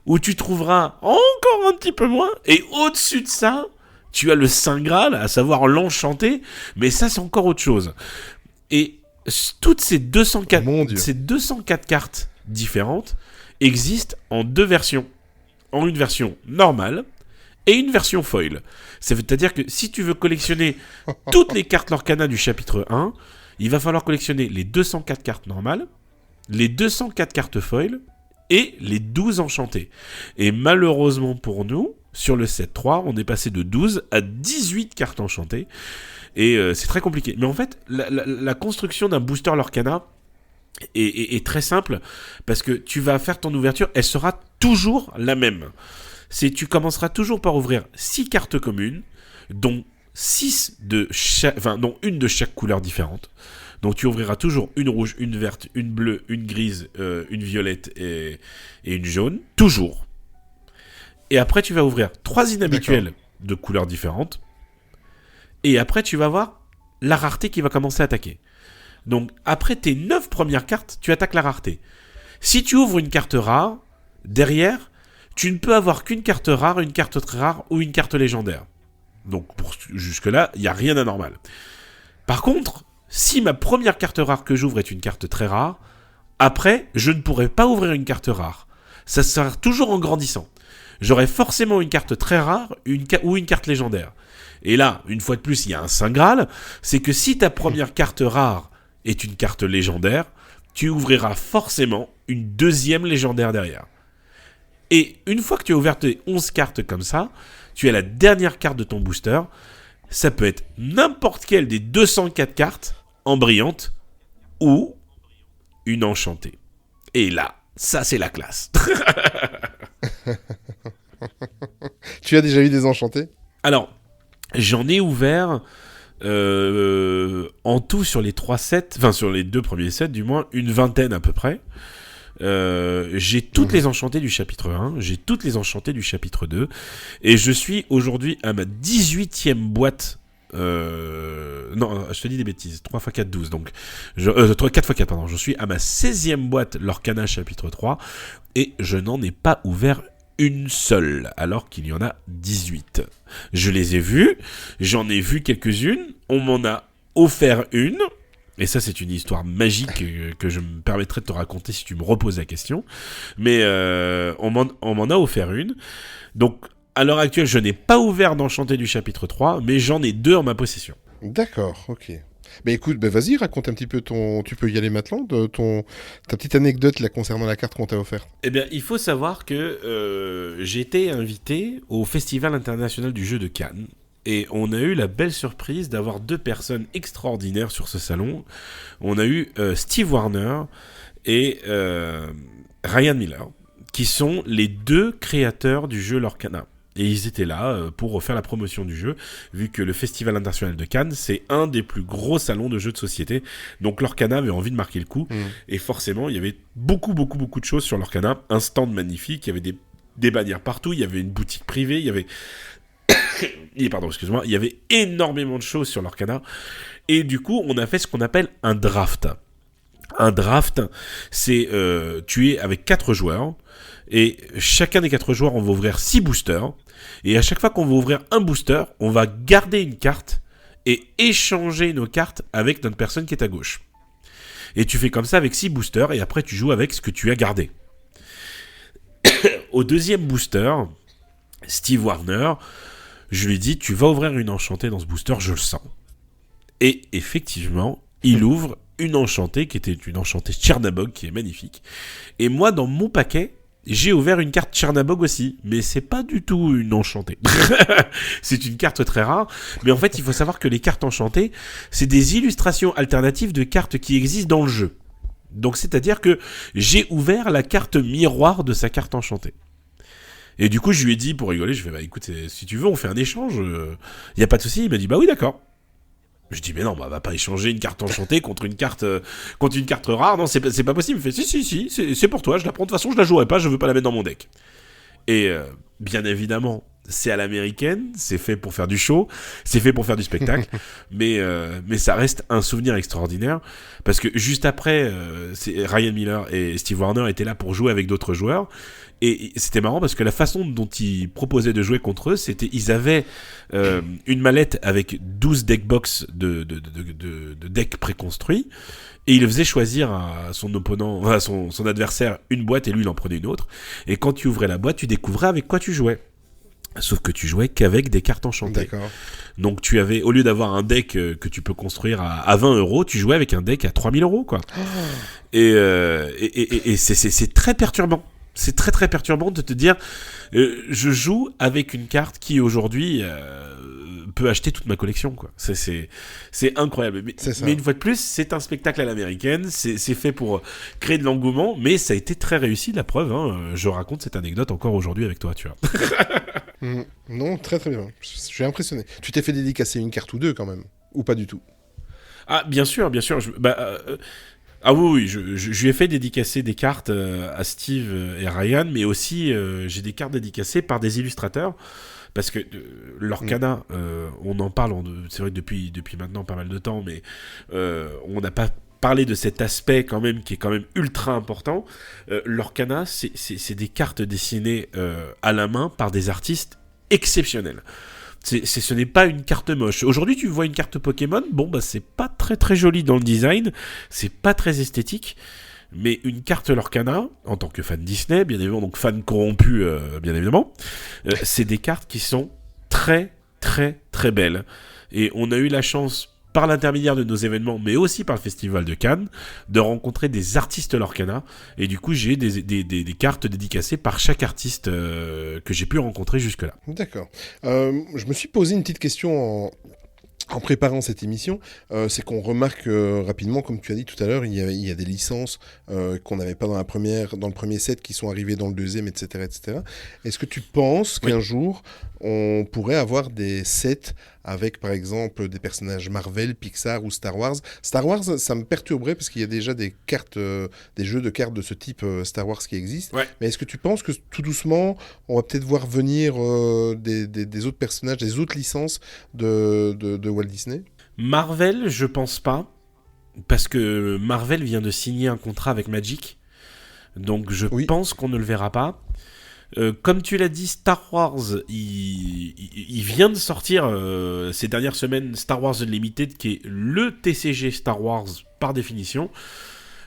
où tu trouveras encore un petit peu moins, et au-dessus de ça, tu as le Saint Graal, à savoir l'enchanté, mais ça, c'est encore autre chose. Et toutes ces 204 cartes différentes existent en 2 versions. En une version normale et une version foil. C'est-à-dire que si tu veux collectionner toutes les cartes l'Orcana du chapitre 1, il va falloir collectionner les 204 cartes normales, les 204 cartes foil et les 12 enchantées. Et malheureusement pour nous, sur le set 3, on est passé de 12 à 18 cartes enchantées. Et c'est très compliqué. Mais en fait, la construction d'un booster l'Orcana est très simple, parce que tu vas faire ton ouverture, elle sera toujours la même. Tu commenceras toujours par ouvrir 6 cartes communes, dont une de chaque couleur différente. Donc tu ouvriras toujours une rouge, une verte, une bleue, une grise, une violette et une jaune, toujours. Et après tu vas ouvrir 3 inhabituels de couleurs différentes. Et après tu vas voir la rareté qui va commencer à attaquer. Donc après tes 9 premières cartes, tu attaques la rareté. Si tu ouvres une carte rare, derrière, tu ne peux avoir qu'une carte rare, une carte très rare ou une carte légendaire. Donc jusque-là, il n'y a rien d'anormal. Par contre, si ma première carte rare que j'ouvre est une carte très rare, après, je ne pourrai pas ouvrir une carte rare. Ça sera toujours en grandissant. J'aurai forcément une carte très rare ou une carte légendaire. Et là, une fois de plus, il y a un Saint Graal, c'est que si ta première carte rare est une carte légendaire, tu ouvriras forcément une deuxième légendaire derrière. Et une fois que tu as ouvert tes 11 cartes comme ça, tu as la dernière carte de ton booster. Ça peut être n'importe quelle des 204 cartes en brillante ou une enchantée. Et là, ça c'est la classe. Tu as déjà eu des enchantés ? Alors, j'en ai ouvert en tout sur les 3 sets, enfin sur les 2 premiers sets du moins, une vingtaine à peu près. J'ai toutes les enchantées du chapitre 1, j'ai toutes les enchantées du chapitre 2, et je suis aujourd'hui à ma 18e boîte. Non, je te dis des bêtises, 3 x 4, 12, donc 4 x 4, pardon, je suis à ma 16e boîte Lorcana chapitre 3, et je n'en ai pas ouvert une seule, alors qu'il y en a 18. Je les ai vues, j'en ai vu quelques-unes, on m'en a offert une, et ça c'est une histoire magique que je me permettrai de te raconter si tu me reposes la question, mais on m'en a offert une, donc à l'heure actuelle je n'ai pas ouvert d'enchanté du chapitre 3, mais j'en ai 2 en ma possession. D'accord, ok. Bah écoute, vas-y, raconte un petit peu tu peux y aller maintenant, ta petite anecdote là concernant la carte qu'on t'a offerte. Eh bien, il faut savoir que j'ai été invité au Festival international du jeu de Cannes. Et on a eu la belle surprise d'avoir 2 personnes extraordinaires sur ce salon. On a eu Steve Warner et Ryan Miller, qui sont les 2 créateurs du jeu Lorcana. Et ils étaient là pour faire la promotion du jeu, vu que le Festival international de Cannes, c'est un des plus gros salons de jeux de société. Donc Lorcana avait envie de marquer le coup. Et forcément, il y avait beaucoup de choses sur Lorcana. Un stand magnifique, il y avait des bannières partout, il y avait une boutique privée, il y avait... il y avait énormément de choses sur Lorcana. Et du coup, on a fait ce qu'on appelle un draft. Un draft, c'est tu es avec 4 joueurs, et chacun des 4 joueurs, on va ouvrir 6 boosters, et à chaque fois qu'on va ouvrir un booster, on va garder une carte et échanger nos cartes avec notre personne qui est à gauche. Et tu fais comme ça avec 6 boosters, et après tu joues avec ce que tu as gardé. Au deuxième booster, Steve Warner, je lui dis, tu vas ouvrir une enchantée dans ce booster, je le sens. Et effectivement, il ouvre une enchantée qui était une enchantée Chernabog qui est magnifique. Et moi, dans mon paquet, j'ai ouvert une carte Chernabog aussi, mais c'est pas du tout une enchantée. C'est une carte très rare, mais en fait, il faut savoir que les cartes enchantées, c'est des illustrations alternatives de cartes qui existent dans le jeu. Donc, c'est-à-dire que j'ai ouvert la carte miroir de sa carte enchantée. Et du coup, je lui ai dit, pour rigoler, je fais, bah écoute, si tu veux, on fait un échange, y a pas de souci. Il m'a dit, bah oui, d'accord. Je dis, mais non, bah, va pas échanger une carte enchantée contre une carte rare. Non, c'est pas possible. Il me fait, si, c'est pour toi, je la prends. De toute façon, je la jouerai pas, je veux pas la mettre dans mon deck. Et bien évidemment, c'est à l'américaine, c'est fait pour faire du show, c'est fait pour faire du spectacle, mais ça reste un souvenir extraordinaire, parce que juste après, Ryan Miller et Steve Warner étaient là pour jouer avec d'autres joueurs, et c'était marrant parce que la façon dont ils proposaient de jouer contre eux, c'était ils avaient une mallette avec 12 deckbox de decks préconstruits, et il faisait choisir à son opponent, à son adversaire une boîte, et lui il en prenait une autre, et quand tu ouvrais la boîte, tu découvrais avec quoi tu jouais. Sauf que tu jouais qu'avec des cartes enchantées. D'accord. Donc tu avais, au lieu d'avoir un deck que tu peux construire à 20 €, tu jouais avec un deck à 3000 €, quoi. Oh. Et c'est très perturbant. C'est très très perturbant de te dire, je joue avec une carte qui aujourd'hui peut acheter toute ma collection, quoi. C'est incroyable. Mais une fois de plus, c'est un spectacle à l'américaine, c'est fait pour créer de l'engouement, mais ça a été très réussi, la preuve, hein. Je raconte cette anecdote encore aujourd'hui avec toi, tu vois. Non, très très bien. Je suis impressionné. Tu t'es fait dédicacer une carte ou deux quand même, ou pas du tout? Ah, bien sûr, bien sûr. Ah oui, je lui ai fait dédicacer des cartes à Steve et Ryan, mais aussi j'ai des cartes dédicacées par des illustrateurs. Parce que Lorcana, on en parle, c'est vrai que depuis maintenant pas mal de temps, mais on n'a pas parlé de cet aspect quand même qui est quand même ultra important. Lorcana, c'est des cartes dessinées à la main par des artistes exceptionnels. Ce n'est pas une carte moche. Aujourd'hui, tu vois une carte Pokémon, bon bah c'est pas très très joli dans le design, c'est pas très esthétique. Mais une carte Lorcana, en tant que fan Disney, bien évidemment, donc fan corrompu, bien évidemment, c'est des cartes qui sont très, très, très belles. Et on a eu la chance, par l'intermédiaire de nos événements, mais aussi par le Festival de Cannes, de rencontrer des artistes Lorcana. Et du coup, j'ai des cartes dédicacées par chaque artiste que j'ai pu rencontrer jusque-là. D'accord. Je me suis posé une petite question en préparant cette émission, c'est qu'on remarque rapidement, comme tu as dit tout à l'heure, il y a des licences qu'on n'avait pas dans le premier set qui sont arrivées dans le deuxième, etc., etc. Est-ce que tu penses qu'un jour, on pourrait avoir des sets avec, par exemple, des personnages Marvel, Pixar ou Star Wars? Star Wars, ça me perturberait parce qu'il y a déjà des cartes, des jeux de cartes de ce type Star Wars qui existent. Ouais. Mais est-ce que tu penses que tout doucement, on va peut-être voir venir des autres personnages, des autres licences de Walt Disney? Marvel, je pense pas, parce que Marvel vient de signer un contrat avec Magic, donc je pense qu'on ne le verra pas. Comme tu l'as dit, Star Wars, il vient de sortir ces dernières semaines Star Wars Unlimited, qui est le TCG Star Wars par définition.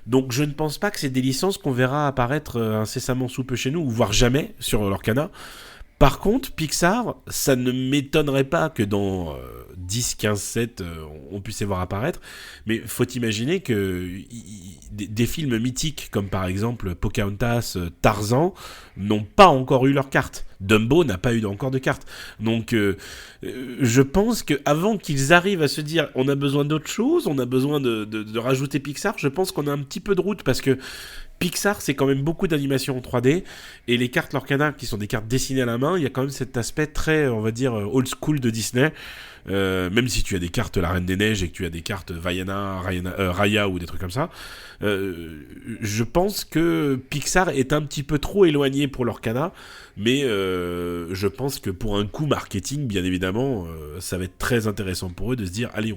Donc je ne pense pas que c'est des licences qu'on verra apparaître incessamment sous peu chez nous, ou voire jamais sur Lorcana. Par contre, Pixar, ça ne m'étonnerait pas que dans 10, 15, 7, on puisse les voir apparaître. Mais faut imaginer que des films mythiques, comme par exemple Pocahontas, Tarzan, n'ont pas encore eu leur carte. Dumbo n'a pas eu encore de carte. Donc, je pense qu'avant qu'ils arrivent à se dire on a besoin d'autre chose, on a besoin de rajouter Pixar, je pense qu'on a un petit peu de route, parce que Pixar, c'est quand même beaucoup d'animation en 3D, et les cartes Lorcana, qui sont des cartes dessinées à la main, il y a quand même cet aspect très, on va dire, old school de Disney, même si tu as des cartes La Reine des Neiges et que tu as des cartes Vaiana, Raya ou des trucs comme ça, je pense que Pixar est un petit peu trop éloigné pour Lorcana, mais je pense que pour un coup marketing, bien évidemment, ça va être très intéressant pour eux de se dire, allez,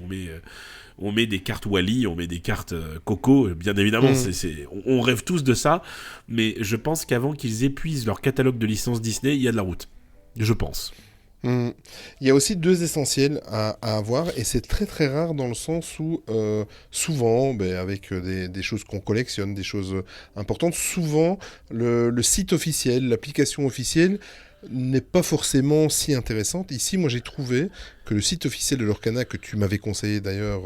on met des cartes Wally, on met des cartes Coco, bien évidemment, on rêve tous de ça, mais je pense qu'avant qu'ils épuisent leur catalogue de licences Disney, il y a de la route. Je pense. Il y a aussi deux essentiels à avoir, et c'est très très rare dans le sens où souvent, avec des choses qu'on collectionne, des choses importantes, souvent le site officiel, l'application officielle n'est pas forcément si intéressante. Ici, moi j'ai trouvé que le site officiel de Lorcana, que tu m'avais conseillé d'ailleurs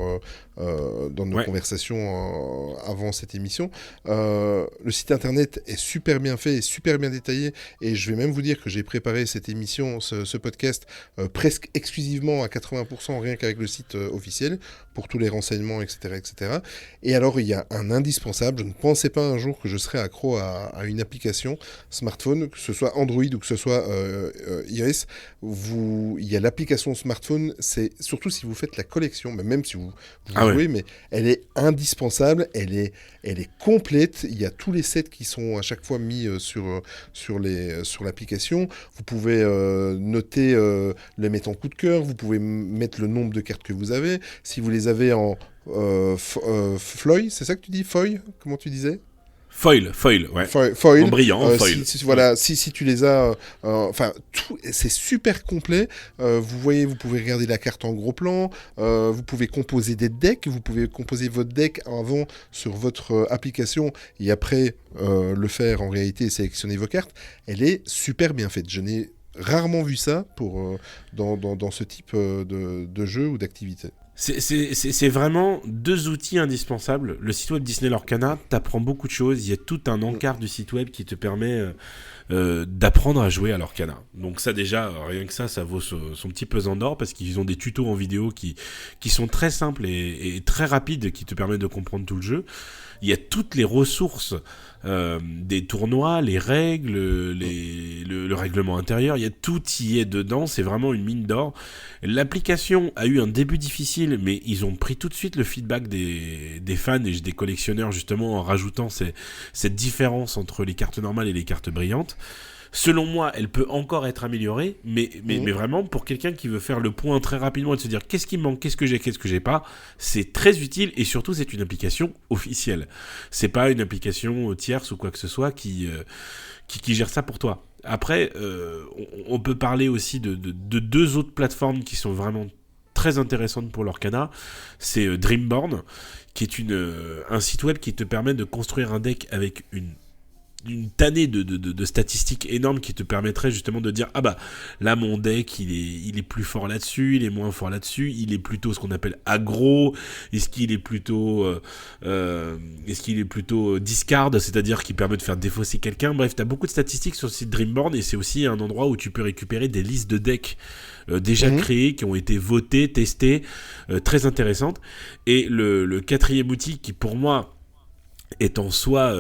dans nos conversations avant cette émission, le site internet est super bien fait et super bien détaillé, et je vais même vous dire que j'ai préparé cette émission, ce podcast, presque exclusivement à 80% rien qu'avec le site officiel, pour tous les renseignements, etc., etc. Et alors il y a un indispensable, je ne pensais pas un jour que je serais accro à une application smartphone, que ce soit Android ou que ce soit iOS, il y a l'application smartphone, c'est surtout si vous faites la collection, même si vous jouez, mais elle est indispensable, elle est complète, il y a tous les sets qui sont à chaque fois mis sur l'application, vous pouvez noter, les mettre en coup de cœur, vous pouvez mettre le nombre de cartes que vous avez, si vous les avez en foil, c'est ça que tu dis, foil, comment tu disais? Foil, ouais. Foil. En brillant, foil. Si tu les as... c'est super complet. Vous voyez, vous pouvez regarder la carte en gros plan. Vous pouvez composer des decks. Vous pouvez composer votre deck avant sur votre application et après le faire en réalité et sélectionner vos cartes. Elle est super bien faite. Je n'ai rarement vu ça dans ce type de jeu ou d'activité. C'est vraiment deux outils indispensables. Le site web Disney Lorcana t'apprend beaucoup de choses. Il y a tout un encart du site web qui te permet d'apprendre à jouer à l'Orcana. Donc ça déjà, rien que ça vaut son petit pesant d'or, parce qu'ils ont des tutos en vidéo qui sont très simples et très rapides, qui te permettent de comprendre tout le jeu. Il y a toutes les ressources des tournois, les règles, le règlement intérieur, il y a tout y est dedans, c'est vraiment une mine d'or. L'application a eu un début difficile, mais ils ont pris tout de suite le feedback des fans et des collectionneurs, justement en rajoutant cette différence entre les cartes normales et les cartes brillantes. Selon moi, elle peut encore être améliorée, mais vraiment, pour quelqu'un qui veut faire le point très rapidement et de se dire qu'est-ce qui me manque, qu'est-ce que j'ai pas, c'est très utile, et surtout, c'est une application officielle. C'est pas une application tierce ou quoi que ce soit qui gère ça pour toi. Après, on peut parler aussi de deux autres plateformes qui sont vraiment très intéressantes pour l'Orcana. C'est Dreamborn, qui est un site web qui te permet de construire un deck avec une tannée de statistiques énormes qui te permettraient justement de dire là mon deck il est plus fort là-dessus, il est moins fort là-dessus, il est plutôt ce qu'on appelle aggro, est-ce qu'il est plutôt discard, c'est-à-dire qui permet de faire défausser quelqu'un. Bref, t'as beaucoup de statistiques sur le site Dreamborn, et c'est aussi un endroit où tu peux récupérer des listes de decks déjà créées, qui ont été votées, testées, très intéressantes. Et le quatrième outil qui pour moi est en soi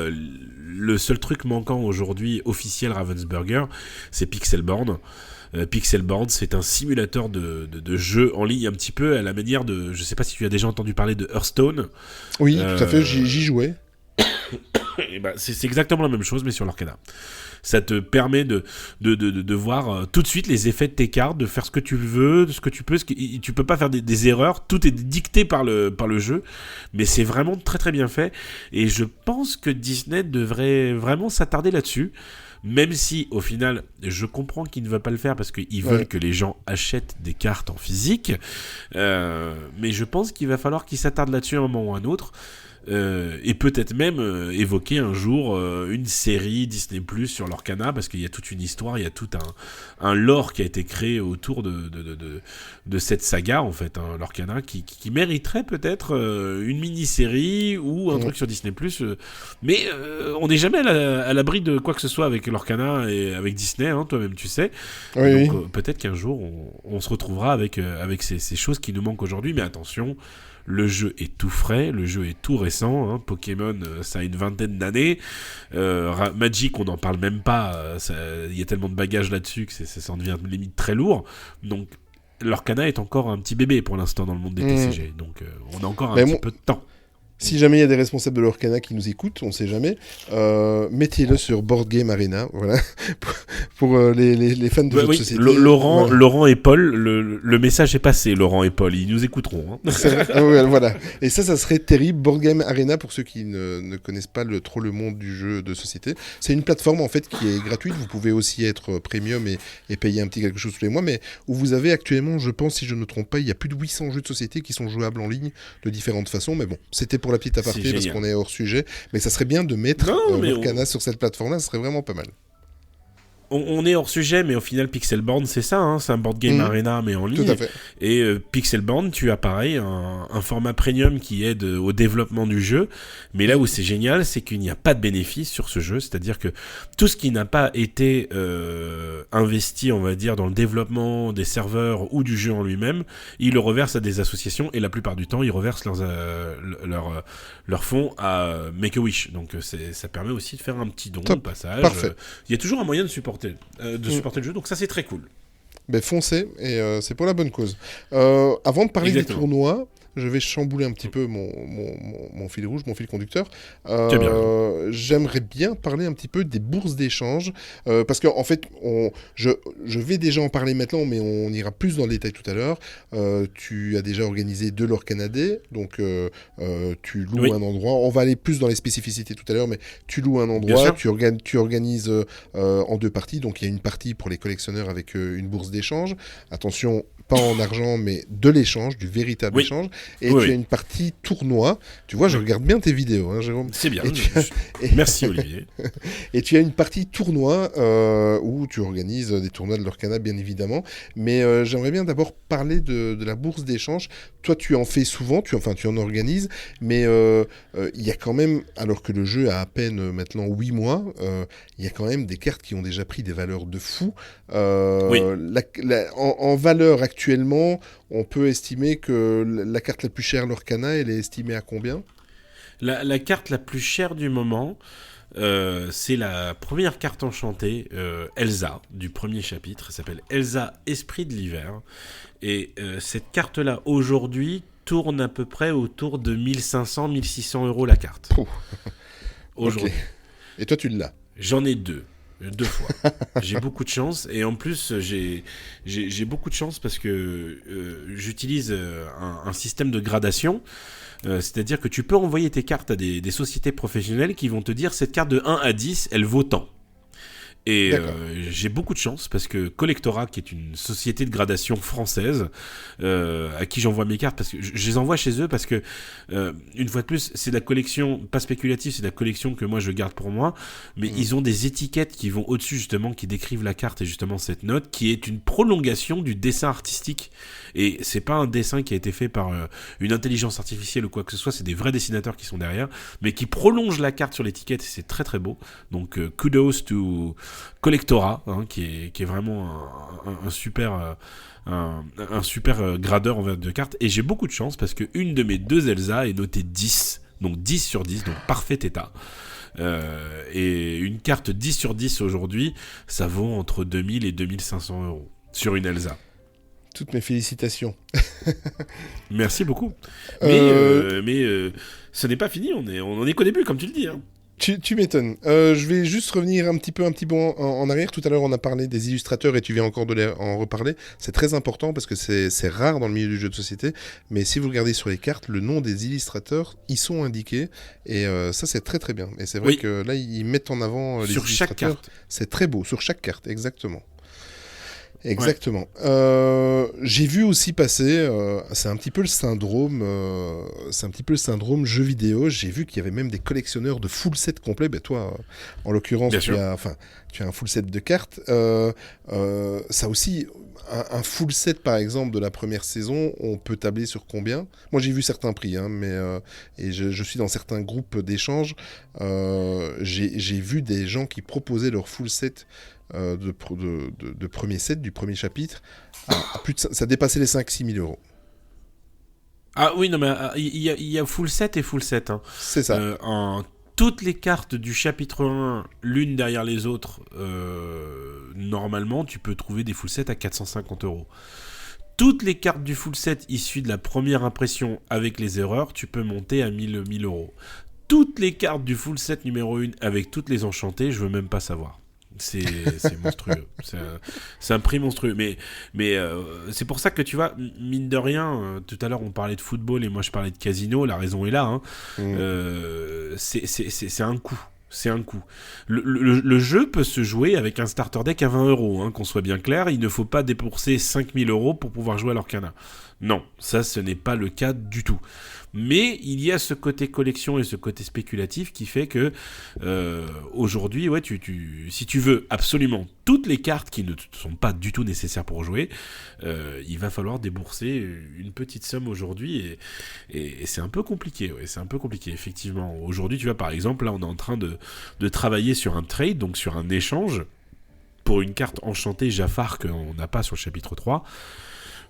le seul truc manquant aujourd'hui officiel Ravensburger, c'est Pixelborn. Pixelborn, c'est un simulateur de jeu en ligne, un petit peu à la manière de... Je sais pas si tu as déjà entendu parler de Hearthstone. Oui, tout à fait, j'y jouais. Et c'est exactement la même chose, mais sur l'Orcana. Ça te permet de voir tout de suite les effets de tes cartes, de faire ce que tu veux, ce que tu peux. Tu peux pas faire des erreurs, tout est dicté par le jeu, mais c'est vraiment très très bien fait, et je pense que Disney devrait vraiment s'attarder là-dessus. Même si, au final, je comprends qu'ils ne veulent pas le faire parce qu'ils veulent que les gens achètent des cartes en physique, mais je pense qu'il va falloir qu'ils s'attardent là-dessus à un moment ou à un autre. Et peut-être même évoquer un jour une série Disney Plus sur l'Orcana, parce qu'il y a toute une histoire, il y a tout un lore qui a été créé autour de cette saga en fait, hein, l'Orcana, qui mériterait peut-être une mini-série ou un truc sur Disney Plus, mais on n'est jamais à l'abri de quoi que ce soit avec l'Orcana et avec Disney, hein, toi-même tu sais. Donc peut-être qu'un jour on se retrouvera avec ces choses qui nous manquent aujourd'hui, mais attention, le jeu est tout frais, le jeu est tout récent, hein. Pokémon, ça a une vingtaine d'années. Magic, on n'en parle même pas. Il y a tellement de bagages là-dessus que ça en devient limite très lourd. Donc, l'Orcana est encore un petit bébé pour l'instant dans le monde des TCG. Donc, on a encore un petit peu de temps. Si jamais il y a des responsables de l'Orcana qui nous écoutent, on ne sait jamais, mettez-le sur Board Game Arena, voilà, pour les fans de jeux de société. Laurent et Paul, le message est passé, Laurent et Paul, ils nous écouteront. Hein. Voilà, et ça serait terrible. Board Game Arena, pour ceux qui ne connaissent pas trop le monde du jeu de société, c'est une plateforme en fait qui est gratuite, vous pouvez aussi être premium et payer un petit quelque chose tous les mois, mais où vous avez actuellement, je pense, si je ne me trompe pas, il y a plus de 800 jeux de société qui sont jouables en ligne de différentes façons, mais bon, c'était pour la petite aparté parce qu'on est hors sujet, mais ça serait bien de mettre l'Orcana sur cette plateforme-là, ça serait vraiment pas mal. On est hors sujet, mais au final, Pixelborn, c'est ça, hein, c'est un board game arena, mais en ligne. Tout à fait. Et Pixelborn, tu as pareil, un format premium qui aide au développement du jeu. Mais là où c'est génial, c'est qu'il n'y a pas de bénéfice sur ce jeu. C'est-à-dire que tout ce qui n'a pas été investi, on va dire, dans le développement des serveurs ou du jeu en lui-même, ils le reversent à des associations. Et la plupart du temps, ils reversent leurs fonds à Make-A-Wish. Donc ça permet aussi de faire un petit don au passage. Parfait. Il y a toujours un moyen de supporter le jeu, donc ça c'est très cool. Ben foncez, et c'est pour la bonne cause. Avant de parler des tournois, je vais chambouler un petit peu mon fil rouge, mon fil conducteur. J'aimerais bien parler un petit peu des bourses d'échange, parce qu'en fait, je vais déjà en parler maintenant, mais on ira plus dans le détail tout à l'heure. Tu as déjà organisé 2 l'Orcana Day, donc tu loues un endroit. On va aller plus dans les spécificités tout à l'heure, mais tu loues un endroit, tu organises en 2 parties. Donc il y a une partie pour les collectionneurs avec une bourse d'échange. Attention, pas en argent, mais de l'échange, du véritable échange. Et tu as une partie tournoi. Tu vois, je regarde bien tes vidéos, hein, Jérôme. C'est bien. Merci, Olivier. Et tu as une partie tournoi où tu organises des tournois de l'Orcana, bien évidemment. Mais j'aimerais bien d'abord parler de la bourse d'échange. Toi, tu en fais souvent, tu en organises. Mais il y a quand même, alors que le jeu a à peine maintenant 8 mois, il y a quand même des cartes qui ont déjà pris des valeurs de fou. En valeur actuellement, on peut estimer que la carte la plus chère, l'Orcana, elle est estimée à combien ? La carte la plus chère du moment, c'est la première carte enchantée, Elsa, du premier chapitre. Elle s'appelle Elsa, Esprit de l'hiver. Et cette carte-là, aujourd'hui, tourne à peu près autour de 1500-1600 € la carte. Aujourd'hui. Okay. Et toi, tu l'as ? J'en ai deux fois. J'ai beaucoup de chance, et en plus j'ai beaucoup de chance parce que j'utilise un système de gradation, c'est-à-dire que tu peux envoyer tes cartes à des sociétés professionnelles qui vont te dire cette carte de 1 à 10, elle vaut tant. Et j'ai beaucoup de chance parce que Collectora, qui est une société de gradation française, à qui j'envoie mes cartes, parce que je les envoie chez eux parce que, une fois de plus, c'est de la collection, pas spéculative, c'est de la collection que moi je garde pour moi, mais ils ont des étiquettes qui vont au-dessus justement, qui décrivent la carte et justement cette note, qui est une prolongation du dessin artistique. Et c'est pas un dessin qui a été fait par une intelligence artificielle ou quoi que ce soit, c'est des vrais dessinateurs qui sont derrière, mais qui prolongent la carte sur l'étiquette, et c'est très très beau. Donc kudos to Collectora, hein, qui est vraiment un super gradeur de cartes. Et j'ai beaucoup de chance parce qu'une de mes deux Elsa est notée 10, donc 10 sur 10, donc parfait état. Et une carte 10 sur 10 aujourd'hui, ça vaut entre 2000 et 2500 € sur une Elsa. Toutes mes félicitations. Merci beaucoup. Mais ce n'est pas fini, on en est qu'au début, comme tu le dis. Hein. Tu m'étonnes. Je vais juste revenir un petit peu en arrière. Tout à l'heure, on a parlé des illustrateurs et tu viens encore de en reparler. C'est très important parce que c'est rare dans le milieu du jeu de société. Mais si vous regardez sur les cartes, le nom des illustrateurs, ils sont indiqués. Et ça, c'est très très bien. Et c'est vrai que là, ils mettent en avant les illustrateurs. Sur chaque carte. C'est très beau, sur chaque carte, exactement. Exactement. Ouais. J'ai vu aussi passer, c'est un petit peu le syndrome jeu vidéo. J'ai vu qu'il y avait même des collectionneurs de full set complet. Ben toi, en l'occurrence, tu as un full set de cartes. Ça aussi, un full set par exemple de la première saison, on peut tabler sur combien ? Moi, j'ai vu certains prix, hein, mais et je suis dans certains groupes d'échange. J'ai vu des gens qui proposaient leur full set. De premier set, du premier chapitre, à plus de, ça dépassait les 5-6 000 €. Ah oui, non mais il y a full set et full set. Hein. C'est ça. Toutes les cartes du chapitre 1, l'une derrière les autres, normalement, tu peux trouver des full sets à 450 €. Toutes les cartes du full set issues de la première impression avec les erreurs, tu peux monter à 1000 €. Toutes les cartes du full set numéro 1 avec toutes les enchantées, je veux même pas savoir. C'est monstrueux. C'est un prix monstrueux. Mais c'est pour ça que tu vois, mine de rien, tout à l'heure on parlait de football et moi je parlais de casino, la raison est là. Hein. C'est un coût. C'est un coût. Le jeu peut se jouer avec un starter deck à 20 €, hein, qu'on soit bien clair. Il ne faut pas débourser 5000 € pour pouvoir jouer à l'Orcana. Non, ça ce n'est pas le cas du tout. Mais il y a ce côté collection et ce côté spéculatif qui fait que aujourd'hui, ouais, si tu veux absolument toutes les cartes qui ne sont pas du tout nécessaires pour jouer, il va falloir débourser une petite somme aujourd'hui et c'est un peu compliqué. Ouais, c'est un peu compliqué, effectivement. Aujourd'hui, tu vois, par exemple, là, on est en train de travailler sur un trade, donc sur un échange pour une carte enchantée Jafar qu'on n'a pas sur le chapitre 3.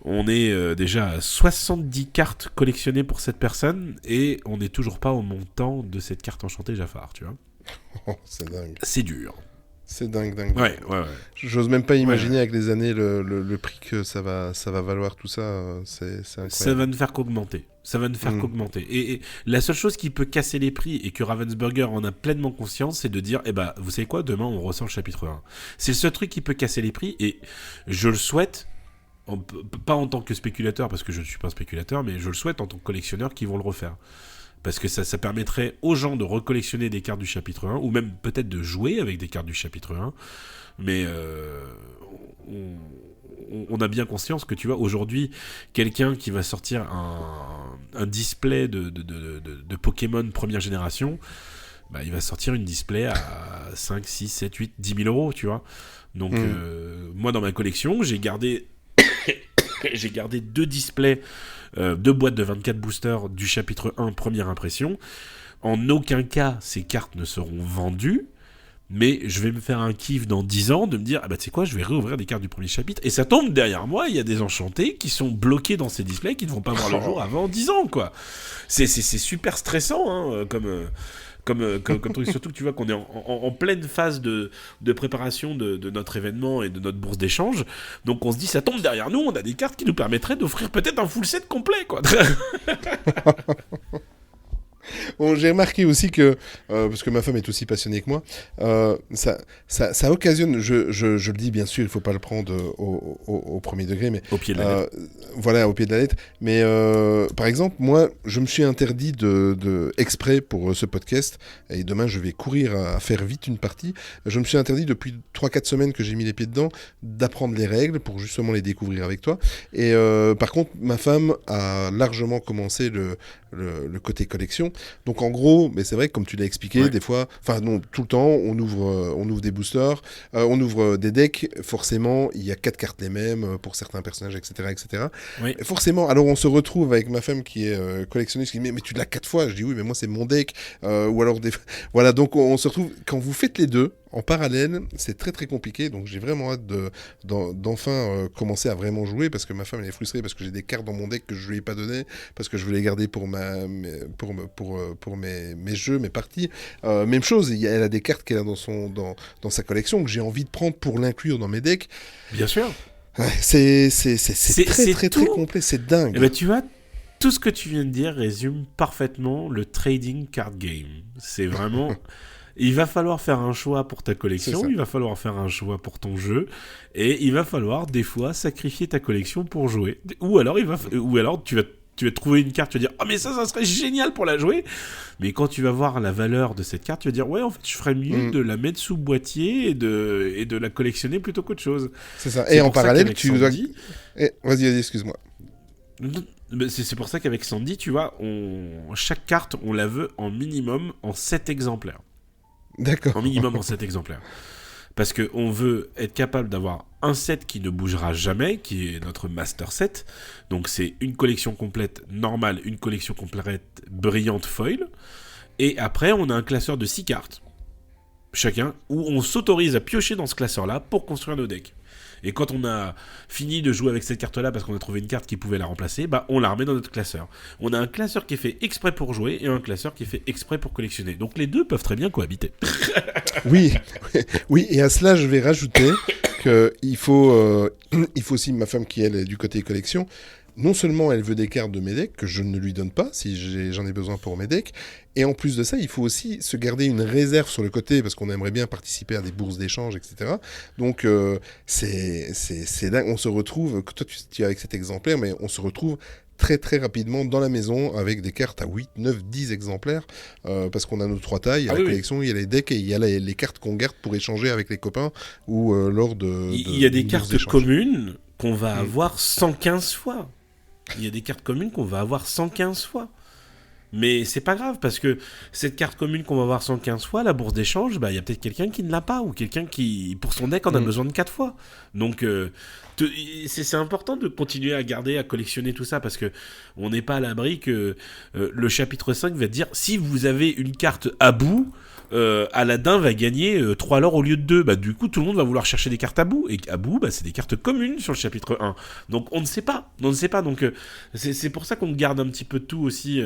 On est déjà à 70 cartes collectionnées pour cette personne et on n'est toujours pas au montant de cette carte enchantée Jafar, tu vois. Oh, c'est dingue. C'est dur. C'est dingue. Ouais. J'ose même pas imaginer avec les années le prix que ça va valoir tout ça. C'est incroyable. Ça va ne faire qu'augmenter. Et la seule chose qui peut casser les prix et que Ravensburger en a pleinement conscience, c'est de dire, vous savez quoi, demain on ressort le chapitre 1. C'est le seul truc qui peut casser les prix et je le souhaite. Pas en tant que spéculateur, parce que je ne suis pas un spéculateur, mais je le souhaite en tant que collectionneur qui vont le refaire. parce que ça permettrait aux gens de recollectionner des cartes du chapitre 1, ou même peut-être de jouer avec des cartes du chapitre 1, mais on a bien conscience que, tu vois, aujourd'hui, quelqu'un qui va sortir un display de Pokémon première génération, bah, il va sortir une display à 5, 6, 7, 8, 10 000 euros, tu vois. Donc, moi, dans ma collection, j'ai gardé 2 displays, 2 boîtes de 24 boosters du chapitre 1, première impression. En aucun cas, ces cartes ne seront vendues, mais je vais me faire un kiff dans 10 ans de me dire, ah bah tu sais quoi, je vais réouvrir des cartes du premier chapitre, et ça tombe derrière moi, il y a des enchantés qui sont bloqués dans ces displays, qui ne vont pas voir le jour avant 10 ans, quoi. C'est super stressant, hein, comme truc, surtout que tu vois qu'on est en pleine phase de préparation de notre événement et de notre bourse d'échange, donc on se dit, ça tombe derrière nous, on a des cartes qui nous permettraient d'offrir peut-être un full set complet, quoi. Bon, j'ai remarqué aussi que, parce que ma femme est aussi passionnée que moi, ça occasionne, je le dis bien sûr, il ne faut pas le prendre au premier degré, mais au pied de la lettre. Voilà, au pied de la lettre. Mais par exemple, moi, je me suis interdit exprès pour ce podcast, et demain je vais courir à faire vite une partie, je me suis interdit depuis 3-4 semaines que j'ai mis les pieds dedans, d'apprendre les règles pour justement les découvrir avec toi. Et par contre, ma femme a largement commencé le côté collection. Donc en gros, mais c'est vrai que comme tu l'as expliqué, ouais. Des fois, enfin non, tout le temps, on ouvre des boosters, on ouvre des decks, forcément, il y a 4 cartes les mêmes pour certains personnages, etc. etc. Oui. Et forcément, alors on se retrouve avec ma femme qui est collectionniste, qui dit mais tu l'as 4 fois, je dis oui, mais moi c'est mon deck, ou alors voilà, donc on se retrouve, quand vous faites les deux, en parallèle, c'est très très compliqué, donc j'ai vraiment hâte d'enfin commencer à vraiment jouer, parce que ma femme elle est frustrée parce que j'ai des cartes dans mon deck que je lui ai pas donné, parce que je voulais les garder pour mes jeux, mes parties. Même chose, elle a des cartes qu'elle a dans sa collection que j'ai envie de prendre pour l'inclure dans mes decks. Bien sûr. Ouais, c'est très complet, c'est dingue. Et ben tu vois, tout ce que tu viens de dire résume parfaitement le trading card game. C'est vraiment... Il va falloir faire un choix pour ta collection, il va falloir faire un choix pour ton jeu, et il va falloir des fois sacrifier ta collection pour jouer. Ou alors tu vas trouver une carte, tu vas dire « Ah mais ça serait génial pour la jouer !» Mais quand tu vas voir la valeur de cette carte, tu vas dire « Ouais, en fait, je ferais mieux de la mettre sous boîtier et de la collectionner plutôt qu'autre chose. » C'est ça. Et en parallèle, tu dois... Sandy... Vas-y, excuse-moi. C'est pour ça qu'avec Sandy, tu vois, chaque carte, on la veut en minimum en 7 exemplaires. D'accord. En minimum en 7 exemplaires. Parce qu'on veut être capable d'avoir un set qui ne bougera jamais, qui est notre master set. Donc c'est une collection complète normale, une collection complète brillante foil. Et après, on a un classeur de 6 cartes, chacun, où on s'autorise à piocher dans ce classeur-là pour construire nos decks. Et quand on a fini de jouer avec cette carte-là parce qu'on a trouvé une carte qui pouvait la remplacer, bah on la remet dans notre classeur. On a un classeur qui est fait exprès pour jouer et un classeur qui est fait exprès pour collectionner. Donc les deux peuvent très bien cohabiter. Oui, et à cela je vais rajouter qu'il faut aussi, ma femme qui elle est du côté collection, non seulement elle veut des cartes de mes decks que je ne lui donne pas si j'en ai besoin pour mes decks, et en plus de ça, il faut aussi se garder une réserve sur le côté parce qu'on aimerait bien participer à des bourses d'échange, etc. Donc c'est dingue. On se retrouve, toi tu es avec cet exemplaire, mais on se retrouve très très rapidement dans la maison avec des cartes à 8, 9, 10 exemplaires parce qu'on a nos 3 tailles, il y a la collection, il y a les decks et il y a les cartes qu'on garde pour échanger avec les copains ou lors de... Il y a des cartes communes qu'on va avoir 115 fois. Il y a des cartes communes qu'on va avoir 115 fois. Mais c'est pas grave, parce que cette carte commune qu'on va avoir 115 fois, la bourse d'échange, bah, y a peut-être quelqu'un qui ne l'a pas, ou quelqu'un qui, pour son deck, en a besoin de 4 fois. Donc, c'est important de continuer à garder, à collectionner tout ça, parce que on n'est pas à l'abri que le chapitre 5 va te dire, si vous avez une carte à bout, Aladdin va gagner 3 lore au lieu de 2. Bah, du coup, tout le monde va vouloir chercher des cartes à bout. Et à bout, bah, c'est des cartes communes sur le chapitre 1. Donc, on ne sait pas. Donc, c'est pour ça qu'on garde un petit peu de tout aussi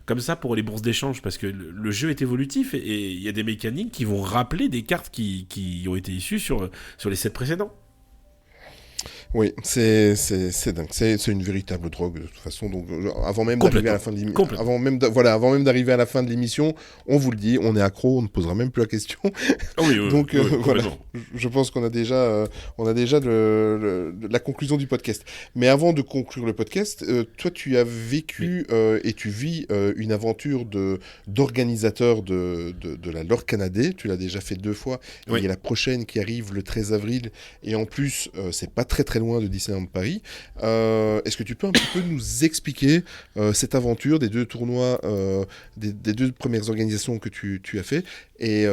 comme ça pour les bourses d'échange. Parce que le jeu est évolutif et il y a des mécaniques qui vont rappeler des cartes qui ont été issues sur les sets précédents. Oui, c'est dingue. C'est une véritable drogue de toute façon. Donc, avant même d'arriver à la fin de l'émission, avant même d'arriver à la fin de l'émission, on vous le dit, on est accro, on ne posera même plus la question. Donc voilà, je pense qu'on a déjà, la conclusion du podcast. Mais avant de conclure le podcast, toi, tu as vécu et tu vis une aventure d'organisateur de la Lorcanadé. Tu l'as déjà fait 2 fois. Il y a la prochaine qui arrive le 13 avril. Et en plus, c'est pas très très loin de Disneyland Paris. Est-ce que tu peux un petit peu nous expliquer cette aventure des 2 tournois, des 2 premières organisations que tu as fait et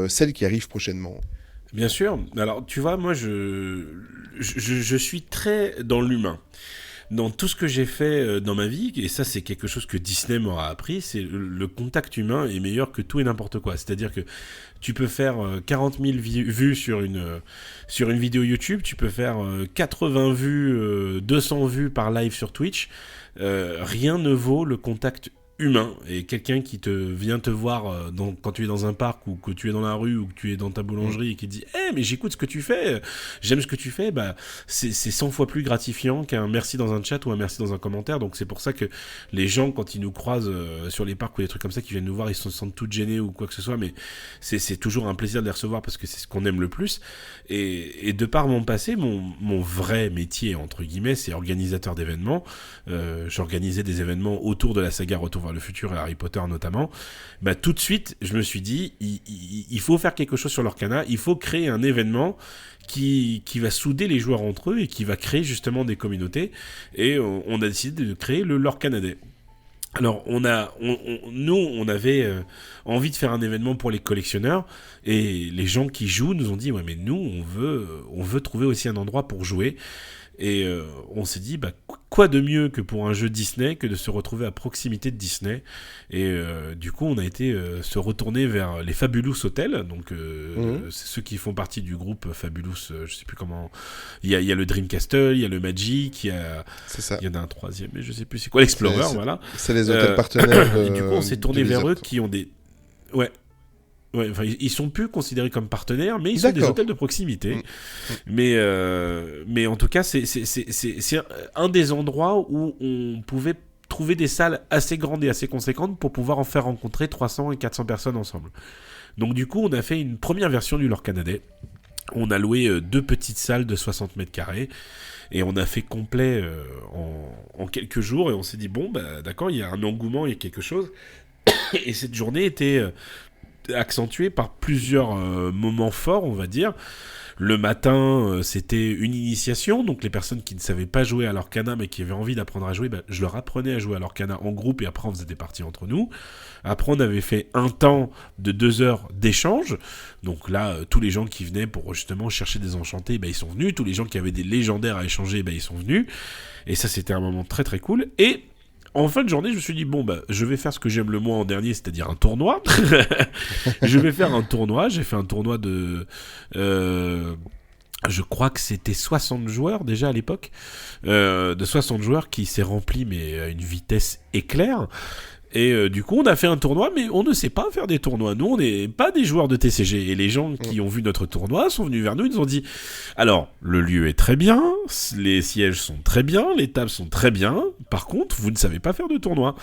celle qui arrive prochainement? Bien sûr. Alors, tu vois, moi, je suis très dans l'humain. Dans tout ce que j'ai fait dans ma vie, et ça c'est quelque chose que Disney m'aura appris, c'est le contact humain est meilleur que tout et n'importe quoi. C'est-à-dire que tu peux faire 40 000 vues sur une vidéo YouTube, tu peux faire 80 vues, 200 vues par live sur Twitch, rien ne vaut le contact humain. Et quelqu'un qui vient te voir quand tu es dans un parc ou que tu es dans la rue ou que tu es dans ta boulangerie et qui te dit « mais j'écoute ce que tu fais, j'aime ce que tu fais », bah, c'est 100 fois plus gratifiant qu'un merci dans un chat ou un merci dans un commentaire. Donc c'est pour ça que les gens, quand ils nous croisent sur les parcs ou des trucs comme ça, qui viennent nous voir, ils se sentent tous gênés ou quoi que ce soit, mais c'est toujours un plaisir de les recevoir parce que c'est ce qu'on aime le plus. Et de par mon passé, mon vrai métier, entre guillemets, c'est organisateur d'événements. J'organisais des événements autour de la saga Retour vers le futur et Harry Potter notamment. Bah, tout de suite, je me suis dit, il faut faire quelque chose sur l'Orcana, il faut créer un événement qui va souder les joueurs entre eux et qui va créer justement des communautés. Et on a décidé de créer le Lorcana Day. Alors, on avait envie de faire un événement pour les collectionneurs et les gens qui jouent nous ont dit « Ouais, mais nous, on veut trouver aussi un endroit pour jouer. » Et on s'est dit, bah, quoi de mieux que pour un jeu Disney que de se retrouver à proximité de Disney. Et du coup, on a été se retourner vers les Fabulous Hotels. Donc, c'est ceux qui font partie du groupe Fabulous, je sais plus comment. Il y a le Dream Castle, il y a le Magic, il y en a un troisième, mais je sais plus c'est quoi, l'Explorer, voilà. C'est les hôtels partenaires. Et du coup, on s'est tourné vers eux qui ont des... Ouais, enfin, ils sont plus considérés comme partenaires, mais ils sont des hôtels de proximité. Mais en tout cas, c'est un des endroits où on pouvait trouver des salles assez grandes et assez conséquentes pour pouvoir en faire rencontrer 300 et 400 personnes ensemble. Donc du coup, on a fait une première version du Lorcana Day. On a loué 2 petites salles de 60 mètres carrés et on a fait complet en quelques jours et on s'est dit, bon, bah, d'accord, il y a un engouement, il y a quelque chose. Et cette journée était... accentué par plusieurs moments forts, on va dire. Le matin, c'était une initiation, donc les personnes qui ne savaient pas jouer à l'Orcana mais qui avaient envie d'apprendre à jouer, bah, je leur apprenais à jouer à l'Orcana en groupe et après on faisait des parties entre nous. Après on avait fait un temps de 2 heures d'échange, donc là tous les gens qui venaient pour justement chercher des enchantés, bah, ils sont venus, tous les gens qui avaient des légendaires à échanger, bah, ils sont venus, et ça c'était un moment très très cool. Et en fin de journée, je me suis dit, bon, bah, je vais faire ce que j'aime le moins en dernier, c'est-à-dire un tournoi. Je vais faire un tournoi. J'ai fait un tournoi de... je crois que c'était 60 joueurs déjà à l'époque. De 60 joueurs qui s'est rempli, mais à une vitesse éclair. Et du coup, on a fait un tournoi, mais on ne sait pas faire des tournois. Nous, on n'est pas des joueurs de TCG. Et les gens qui ont vu notre tournoi sont venus vers nous, ils nous ont dit « Alors, le lieu est très bien, les sièges sont très bien, les tables sont très bien. Par contre, vous ne savez pas faire de tournoi.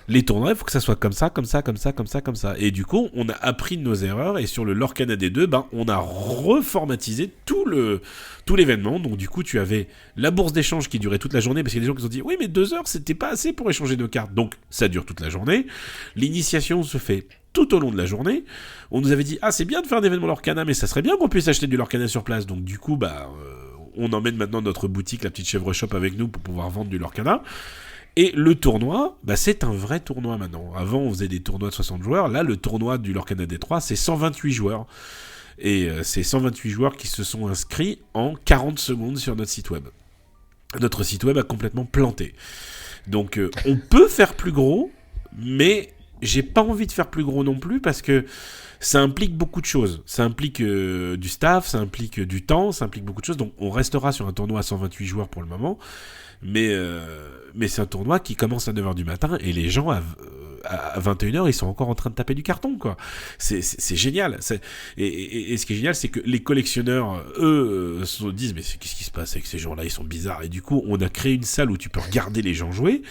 Les tournois, il faut que ça soit comme ça, comme ça, comme ça, comme ça, comme ça. » Et du coup, on a appris de nos erreurs. Et sur le Lorcana Day 2, ben, on a reformatisé tout l'événement. Donc du coup, tu avais la bourse d'échange qui durait toute la journée, parce qu'il y a des gens qui se sont dit « Oui, mais 2 heures, c'était pas assez pour échanger nos cartes. » Donc, ça dure toute la journée. L'initiation se fait tout au long de la journée. On nous avait dit « Ah, c'est bien de faire un événement Lorcana, mais ça serait bien qu'on puisse acheter du Lorcana sur place. » Donc du coup, bah, on emmène maintenant notre boutique, la petite chèvre shop, avec nous pour pouvoir vendre du Lorcana. Et le tournoi, bah, c'est un vrai tournoi maintenant. Avant, on faisait des tournois de 60 joueurs. Là, le tournoi du Lorcana D3, c'est 128 joueurs. Et c'est 128 joueurs qui se sont inscrits en 40 secondes sur notre site web. Notre site web a complètement planté. Donc, on peut faire plus gros, mais j'ai pas envie de faire plus gros non plus parce que ça implique beaucoup de choses. Ça implique du staff, ça implique du temps, ça implique beaucoup de choses. Donc, on restera sur un tournoi à 128 joueurs pour le moment. Mais c'est un tournoi qui commence à 9h du matin et les gens à 21h, ils sont encore en train de taper du carton, quoi. C'est génial. Et ce qui est génial, c'est que les collectionneurs, eux, se disent, mais qu'est-ce qui se passe avec ces gens-là, ils sont bizarres. Et du coup, on a créé une salle où tu peux regarder les gens jouer,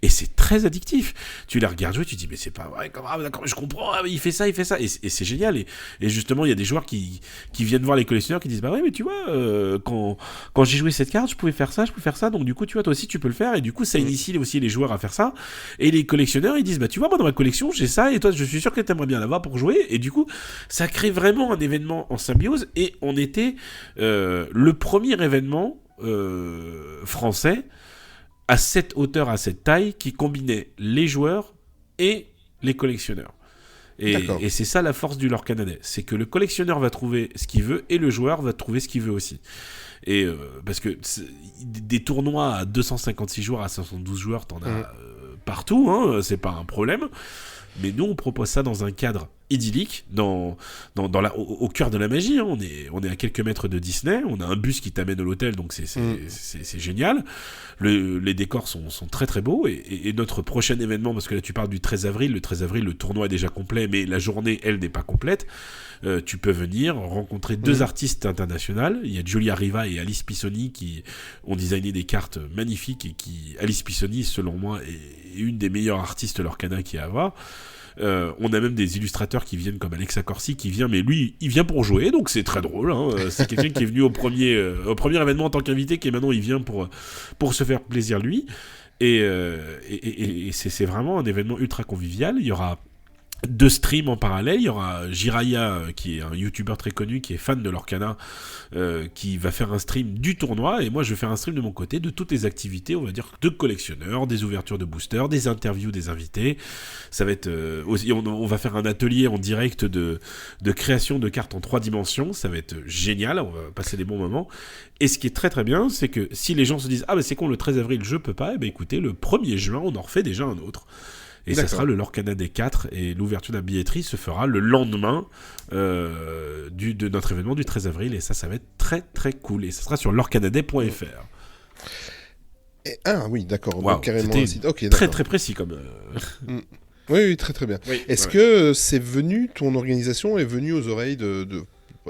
et c'est très addictif. Tu les regardes jouer, tu te dis, mais c'est pas vrai, d'accord, je comprends, il fait ça, et c'est génial. Et justement, il y a des joueurs qui viennent voir les collectionneurs, qui disent, bah ouais, mais tu vois, quand j'ai joué cette carte, je pouvais faire ça, donc du coup, tu vois, toi aussi, tu peux le faire, et du coup, ça initie aussi les joueurs à faire ça. Et les collectionneurs, ils disent, bah tu vois, moi dans ma collection, j'ai ça, et toi, je suis sûr que t'aimerais bien l'avoir pour jouer. Et du coup, ça crée vraiment un événement en symbiose. Et on était le premier événement français à cette hauteur, à cette taille, qui combinait les joueurs et les collectionneurs. Et c'est ça la force du lore canadais, c'est que le collectionneur va trouver ce qu'il veut et le joueur va trouver ce qu'il veut aussi. Et parce que des tournois à 256 joueurs, à 512 joueurs, t'en as partout, hein, c'est pas un problème. Mais nous, on propose ça dans un cadre idyllique, au cœur de la magie. Hein. On est à quelques mètres de Disney. On a un bus qui t'amène à l'hôtel, donc c'est génial. Les décors sont très très beaux. Et notre prochain événement, parce que là tu parles du 13 avril, le 13 avril, le tournoi est déjà complet, mais la journée, elle, n'est pas complète. Tu peux venir rencontrer deux artistes internationaux. Il y a Giulia Riva et Alice Pisoni qui ont designé des cartes magnifiques et Alice Pisoni, selon moi, est une des meilleures artistes Lorcana qu'il y a à avoir. On a même des illustrateurs qui viennent comme Alexa Corsi qui vient, mais lui il vient pour jouer, donc c'est très drôle, hein. C'est quelqu'un qui est venu au premier événement en tant qu'invité, qui maintenant il vient pour se faire plaisir lui, et c'est vraiment un événement ultra convivial. Il y aura 2 streams en parallèle. Il y aura Jiraya, qui est un youtubeur très connu, qui est fan de Lorcana, qui va faire un stream du tournoi, et moi je vais faire un stream de mon côté de toutes les activités, on va dire, de collectionneurs, des ouvertures de boosters, des interviews des invités. Ça va être aussi, on va faire un atelier en direct de création de cartes en 3 dimensions. Ça va être génial, on va passer des bons moments. Et ce qui est très très bien, c'est que si les gens se disent, ah bah c'est con, le 13 avril je peux pas, et ben écoutez, le 1er juin on en refait déjà un autre. Et ça sera le Lorcana Day 4, et l'ouverture de la billetterie se fera le lendemain de notre événement du 13 avril, et ça va être très très cool. Et ça sera sur lorcanaday.fr. Ah oui, d'accord. Wow, donc carrément un site. Okay, très très précis comme... Oui, très très bien. Oui, Est-ce que c'est venu, ton organisation est venue aux oreilles de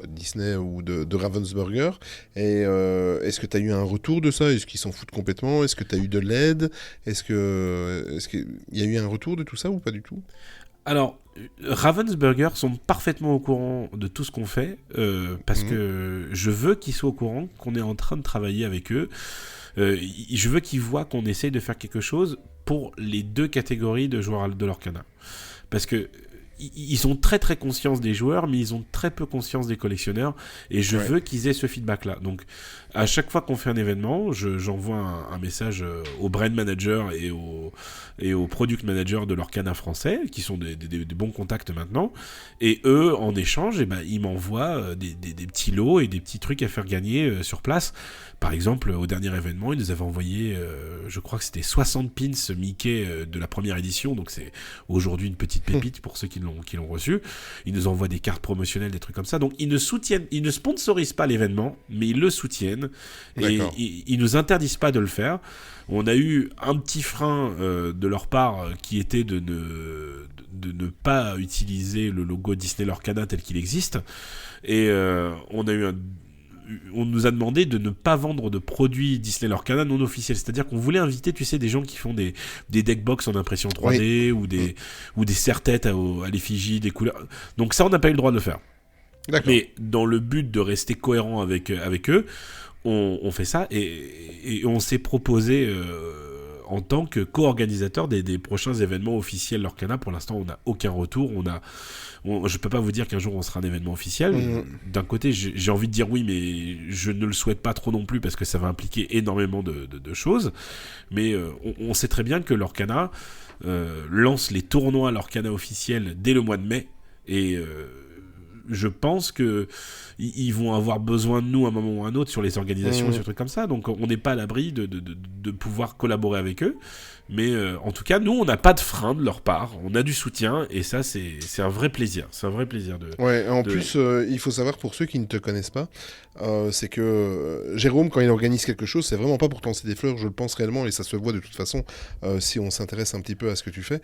Disney ou de Ravensburger, et est-ce que tu as eu un retour de ça? Est-ce qu'ils s'en foutent complètement? Est-ce que tu as eu de l'aide? Est-ce qu'il y a eu un retour de tout ça ou pas du tout? Alors, Ravensburger sont parfaitement au courant de tout ce qu'on fait, parce que je veux qu'ils soient au courant qu'on est en train de travailler avec eux. Je veux qu'ils voient qu'on essaye de faire quelque chose pour les 2 catégories de joueurs de Lorcana. Parce que ils ont très très conscience des joueurs, mais ils ont très peu conscience des collectionneurs, et je veux qu'ils aient ce feedback là. Donc à chaque fois qu'on fait un événement, j'envoie un message au brand manager et au product manager de Lorcana français, qui sont des bons contacts maintenant, et eux en échange, ils m'envoient des petits lots et des petits trucs à faire gagner sur place. Par exemple, au dernier événement, ils nous avaient envoyé, je crois que c'était 60 pins Mickey de la première édition, donc c'est aujourd'hui une petite pépite pour ceux qui l'ont reçu. Ils nous envoient des cartes promotionnelles, des trucs comme ça. Donc ils ne sponsorisent pas l'événement, mais ils le soutiennent. D'accord. Et ils nous interdisent pas de le faire. On a eu un petit frein de leur part qui était de ne pas utiliser le logo Disney Lorcana tel qu'il existe. Et on nous a demandé de ne pas vendre de produits Disney Lorcana non officiels. C'est-à-dire qu'on voulait inviter, tu sais, des gens qui font des deckbox en impression 3D, ou des serre-têtes à l'effigie, des couleurs. Donc ça, on n'a pas eu le droit de le faire. D'accord. Mais dans le but de rester cohérent avec eux, on fait ça, et on s'est proposé en tant que co-organisateur des prochains événements officiels Lorcana. Pour l'instant, on n'a aucun retour. Je peux pas vous dire qu'un jour on sera un événement officiel. D'un côté, j'ai envie de dire oui, mais je ne le souhaite pas trop non plus, parce que ça va impliquer énormément de choses. Mais on sait très bien que Lorcana lance les tournois Lorcana officiels dès le mois de mai, et je pense que ils vont avoir besoin de nous à un moment ou à un autre sur les organisations et sur des trucs comme ça. Donc on n'est pas à l'abri de pouvoir collaborer avec eux. Mais en tout cas, nous, on n'a pas de frein de leur part, on a du soutien, et ça, c'est un vrai plaisir. C'est un vrai plaisir de... Ouais, en plus, il faut savoir pour ceux qui ne te connaissent pas, c'est que Jérôme, quand il organise quelque chose, c'est vraiment pas pour te lancer des fleurs, je le pense réellement, et ça se voit de toute façon si on s'intéresse un petit peu à ce que tu fais.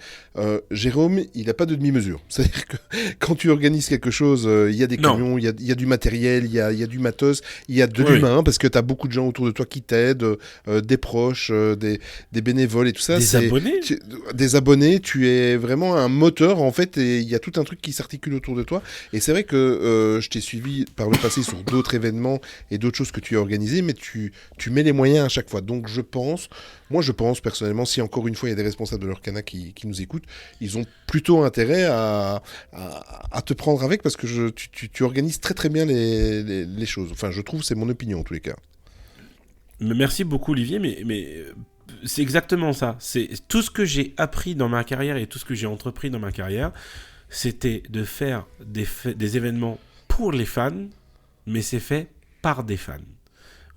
Jérôme, il n'a pas de demi-mesure. C'est-à-dire que quand tu organises quelque chose, il y a des camions, il y a du matériel, il y a du matos, il y a de l'humain, parce que tu as beaucoup de gens autour de toi qui t'aident, des proches, des bénévoles et tout ça. Des abonnés, tu es vraiment un moteur en fait, et il y a tout un truc qui s'articule autour de toi. Et c'est vrai que je t'ai suivi par le passé sur d'autres événements et d'autres choses que tu as organisées, mais tu mets les moyens à chaque fois. Donc je pense personnellement, si encore une fois il y a des responsables de l'Orcana qui nous écoutent, ils ont plutôt intérêt à te prendre avec, parce que tu organises très très bien les choses. Enfin, je trouve, c'est mon opinion en tous les cas. Merci beaucoup Olivier, mais c'est exactement ça. C'est tout ce que j'ai appris dans ma carrière et tout ce que j'ai entrepris dans ma carrière, c'était de faire des événements pour les fans, mais c'est fait par des fans.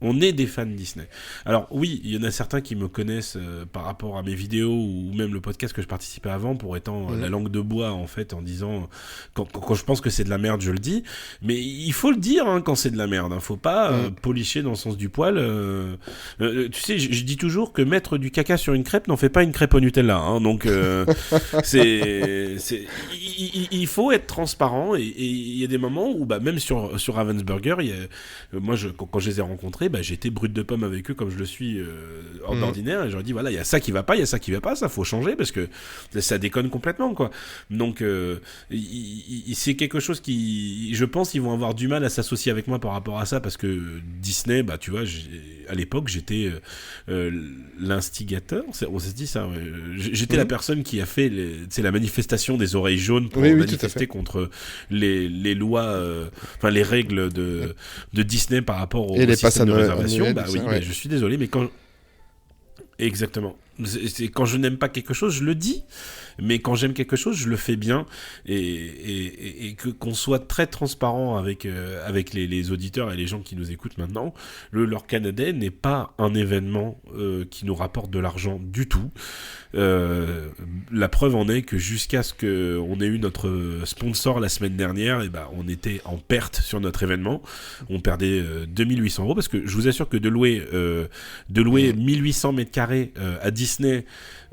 On est des fans Disney. Alors oui, il y en a certains qui me connaissent par rapport à mes vidéos ou même le podcast que je participais avant pour étant la langue de bois en fait, en disant quand je pense que c'est de la merde, je le dis. Mais il faut le dire quand c'est de la merde. Faut pas policher dans le sens du poil. Tu sais, je dis toujours que mettre du caca sur une crêpe n'en fait pas une crêpe au Nutella. Donc il faut être transparent, et il y a des moments où même sur Ravensburger, moi quand je les ai rencontrés, j'étais brut de pomme avec eux comme je le suis d'ordinaire, et je leur ai dit voilà, il y a ça qui va pas, ça faut changer parce que ça déconne complètement quoi. Donc c'est quelque chose qui, je pense, ils vont avoir du mal à s'associer avec moi par rapport à ça, parce que Disney, tu vois, à l'époque j'étais l'instigateur, on s'est dit ça, j'étais la personne qui a fait la manifestation des oreilles jaunes pour manifester contre les lois, les règles de Disney par rapport au système de réservation. Je suis désolé, mais exactement. C'est quand je n'aime pas quelque chose, je le dis, mais quand j'aime quelque chose, je le fais bien, et qu'on soit très transparent avec les auditeurs et les gens qui nous écoutent maintenant. L'Orcana Day n'est pas un événement qui nous rapporte de l'argent du tout. La preuve en est que jusqu'à ce qu'on ait eu notre sponsor la semaine dernière, on était en perte sur notre événement. On perdait 2800 €, parce que je vous assure que de louer 1800 mètres carrés à Disney,